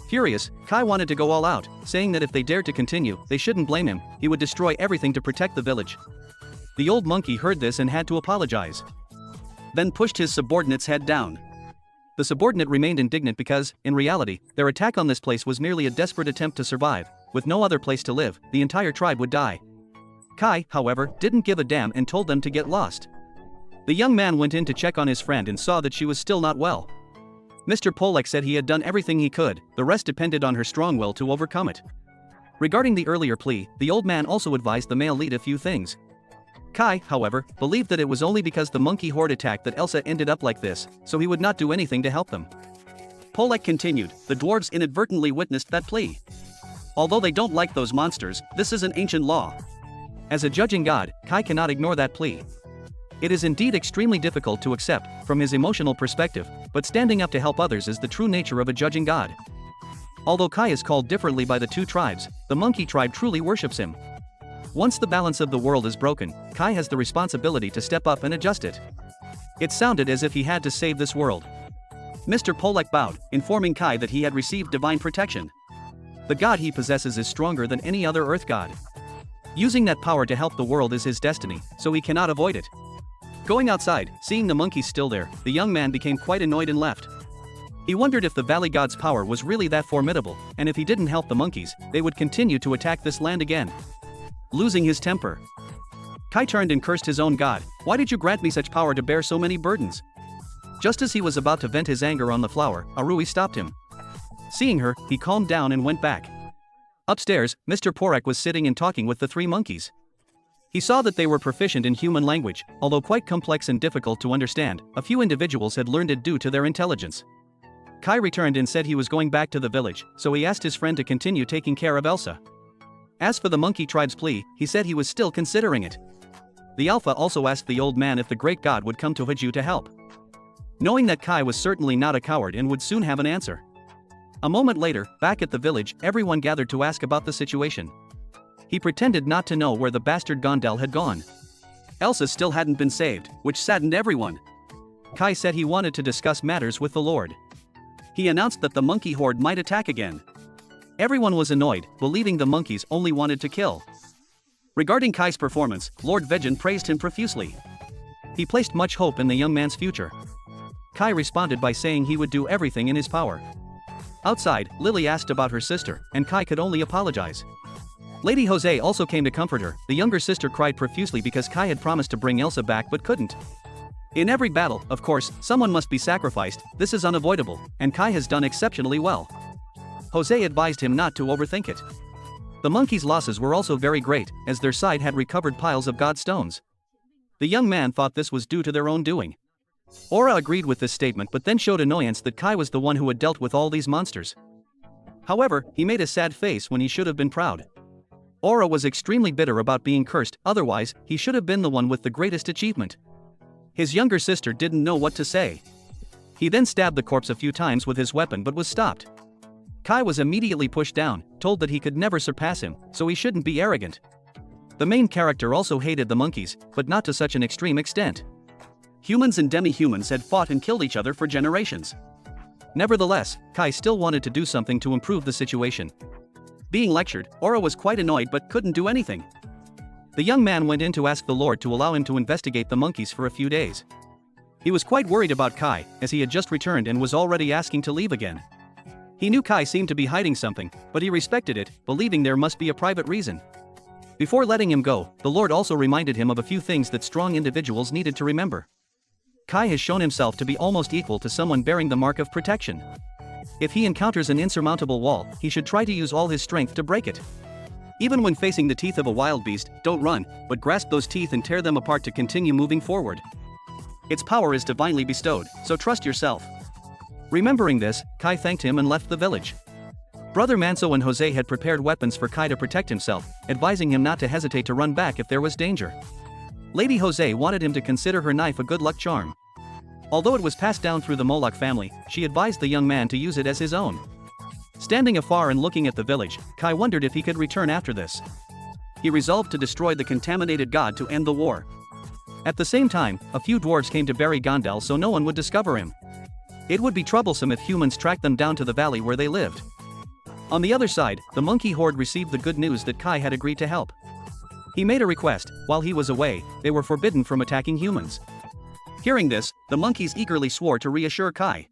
Furious, Kai wanted to go all out, saying that if they dared to continue, they shouldn't blame him, he would destroy everything to protect the village. The old monkey heard this and had to apologize. Then pushed his subordinate's head down. The subordinate remained indignant because, in reality, their attack on this place was merely a desperate attempt to survive. With no other place to live, the entire tribe would die. Kai, however, didn't give a damn and told them to get lost. The young man went in to check on his friend and saw that she was still not well. Mr. Polek said he had done everything he could, the rest depended on her strong will to overcome it. Regarding the earlier plea, the old man also advised the male lead a few things. Kai, however, believed that it was only because the monkey horde attack that Elsa ended up like this, so he would not do anything to help them. Polek continued, the dwarves inadvertently witnessed that plea. Although they don't like those monsters, this is an ancient law. As a judging god, Kai cannot ignore that plea. It is indeed extremely difficult to accept, from his emotional perspective, but standing up to help others is the true nature of a judging god. Although Kai is called differently by the two tribes, the monkey tribe truly worships him. Once the balance of the world is broken, Kai has the responsibility to step up and adjust it. It sounded as if he had to save this world. Mr. Polek bowed, informing Kai that he had received divine protection. The god he possesses is stronger than any other earth god. Using that power to help the world is his destiny, so he cannot avoid it. Going outside, seeing the monkeys still there, the young man became quite annoyed and left. He wondered if the valley god's power was really that formidable, and if he didn't help the monkeys, they would continue to attack this land again. Losing his temper, Kai turned and cursed his own god. Why did you grant me such power to bear so many burdens? Just as he was about to vent his anger on the flower, Arui stopped him. Seeing her, he calmed down and went back. Upstairs, Mr. Porek was sitting and talking with the 3 monkeys. He saw that they were proficient in human language, although quite complex and difficult to understand. A few individuals had learned it due to their intelligence. Kai returned and said he was going back to the village, so he asked his friend to continue taking care of Elsa. As for the monkey tribe's plea, he said he was still considering it. The Alpha also asked the old man if the great god would come to Heju to help. Knowing that Kai was certainly not a coward and would soon have an answer. A moment later, back at the village, everyone gathered to ask about the situation. He pretended not to know where the bastard Gondel had gone. Elsa still hadn't been saved, which saddened everyone. Kai said he wanted to discuss matters with the Lord. He announced that the monkey horde might attack again. Everyone was annoyed, believing the monkeys only wanted to kill. Regarding Kai's performance, Lord Vejan praised him profusely. He placed much hope in the young man's future. Kai responded by saying he would do everything in his power. Outside, Lily asked about her sister, and Kai could only apologize. Lady Jose also came to comfort her. The younger sister cried profusely because Kai had promised to bring Elsa back but couldn't. In every battle, of course, someone must be sacrificed, this is unavoidable, and Kai has done exceptionally well. Jose advised him not to overthink it. The monkeys' losses were also very great, as their side had recovered piles of god stones. The young man thought this was due to their own doing. Aura agreed with this statement but then showed annoyance that Kai was the one who had dealt with all these monsters. However, he made a sad face when he should have been proud. Aura was extremely bitter about being cursed, otherwise, he should have been the one with the greatest achievement. His younger sister didn't know what to say. He then stabbed the corpse a few times with his weapon but was stopped. Kai was immediately pushed down, told that he could never surpass him, so he shouldn't be arrogant. The main character also hated the monkeys, but not to such an extreme extent. Humans and demi-humans had fought and killed each other for generations. Nevertheless, Kai still wanted to do something to improve the situation. Being lectured, Aura was quite annoyed but couldn't do anything. The young man went in to ask the Lord to allow him to investigate the monkeys for a few days. He was quite worried about Kai, as he had just returned and was already asking to leave again. He knew Kai seemed to be hiding something, but he respected it, believing there must be a private reason. Before letting him go, the Lord also reminded him of a few things that strong individuals needed to remember. Kai has shown himself to be almost equal to someone bearing the mark of protection. If he encounters an insurmountable wall, he should try to use all his strength to break it. Even when facing the teeth of a wild beast, don't run, but grasp those teeth and tear them apart to continue moving forward. Its power is divinely bestowed, so trust yourself. Remembering this, Kai thanked him and left the village. Brother Manso and Jose had prepared weapons for Kai to protect himself, advising him not to hesitate to run back if there was danger. Lady Jose wanted him to consider her knife a good luck charm. Although it was passed down through the Moloch family, she advised the young man to use it as his own. Standing afar and looking at the village, Kai wondered if he could return after this. He resolved to destroy the contaminated god to end the war. At the same time, a few dwarves came to bury Gondel so no one would discover him. It would be troublesome if humans tracked them down to the valley where they lived. On the other side, the monkey horde received the good news that Kai had agreed to help. He made a request. While he was away, they were forbidden from attacking humans. Hearing this, the monkeys eagerly swore to reassure Kai.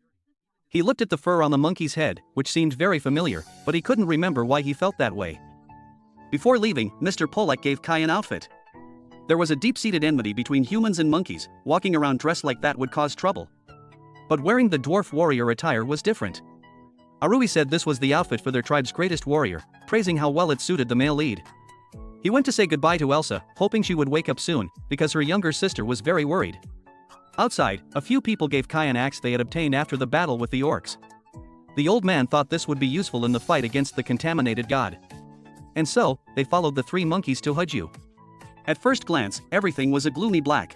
He looked at the fur on the monkey's head, which seemed very familiar, but he couldn't remember why he felt that way. Before leaving, Mr. Polak gave Kai an outfit. There was a deep-seated enmity between humans and monkeys. Walking around dressed like that would cause trouble. But wearing the dwarf warrior attire was different. Arui said this was the outfit for their tribe's greatest warrior, praising how well it suited the male lead. He went to say goodbye to Elsa, hoping she would wake up soon, because her younger sister was very worried. Outside, a few people gave Kai an axe they had obtained after the battle with the orcs. The old man thought this would be useful in the fight against the contaminated god. And so, they followed the three monkeys to Heju. At first glance, everything was a gloomy black.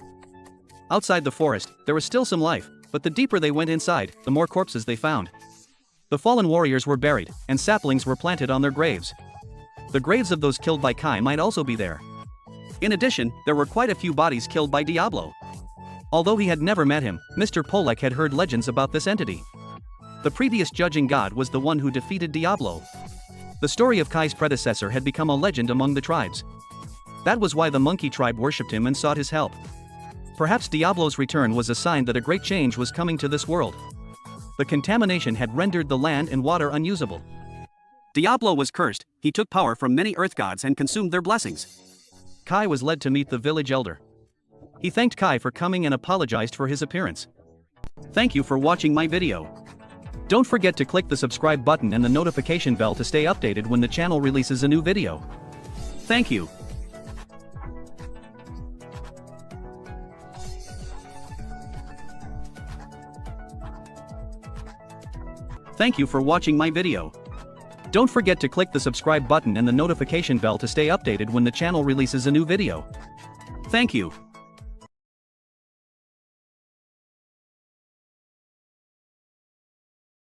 Outside the forest, there was still some life, but the deeper they went inside, the more corpses they found. The fallen warriors were buried, and saplings were planted on their graves. The graves of those killed by Kai might also be there. In addition, there were quite a few bodies killed by Diablo. Although he had never met him, Mr. Polak had heard legends about this entity. The previous judging god was the one who defeated Diablo. The story of Kai's predecessor had become a legend among the tribes. That was why the monkey tribe worshipped him and sought his help. Perhaps Diablo's return was a sign that a great change was coming to this world. The contamination had rendered the land and water unusable. Diablo was cursed. He took power from many earth gods and consumed their blessings. Kai was led to meet the village elder. He thanked Kai for coming and apologized for his appearance. Thank you for watching my video. Don't forget to click the subscribe button and the notification bell to stay updated when the channel releases a new video. Thank you. Thank you for watching my video. Don't forget to click the subscribe button and the notification bell to stay updated when the channel releases a new video. Thank you.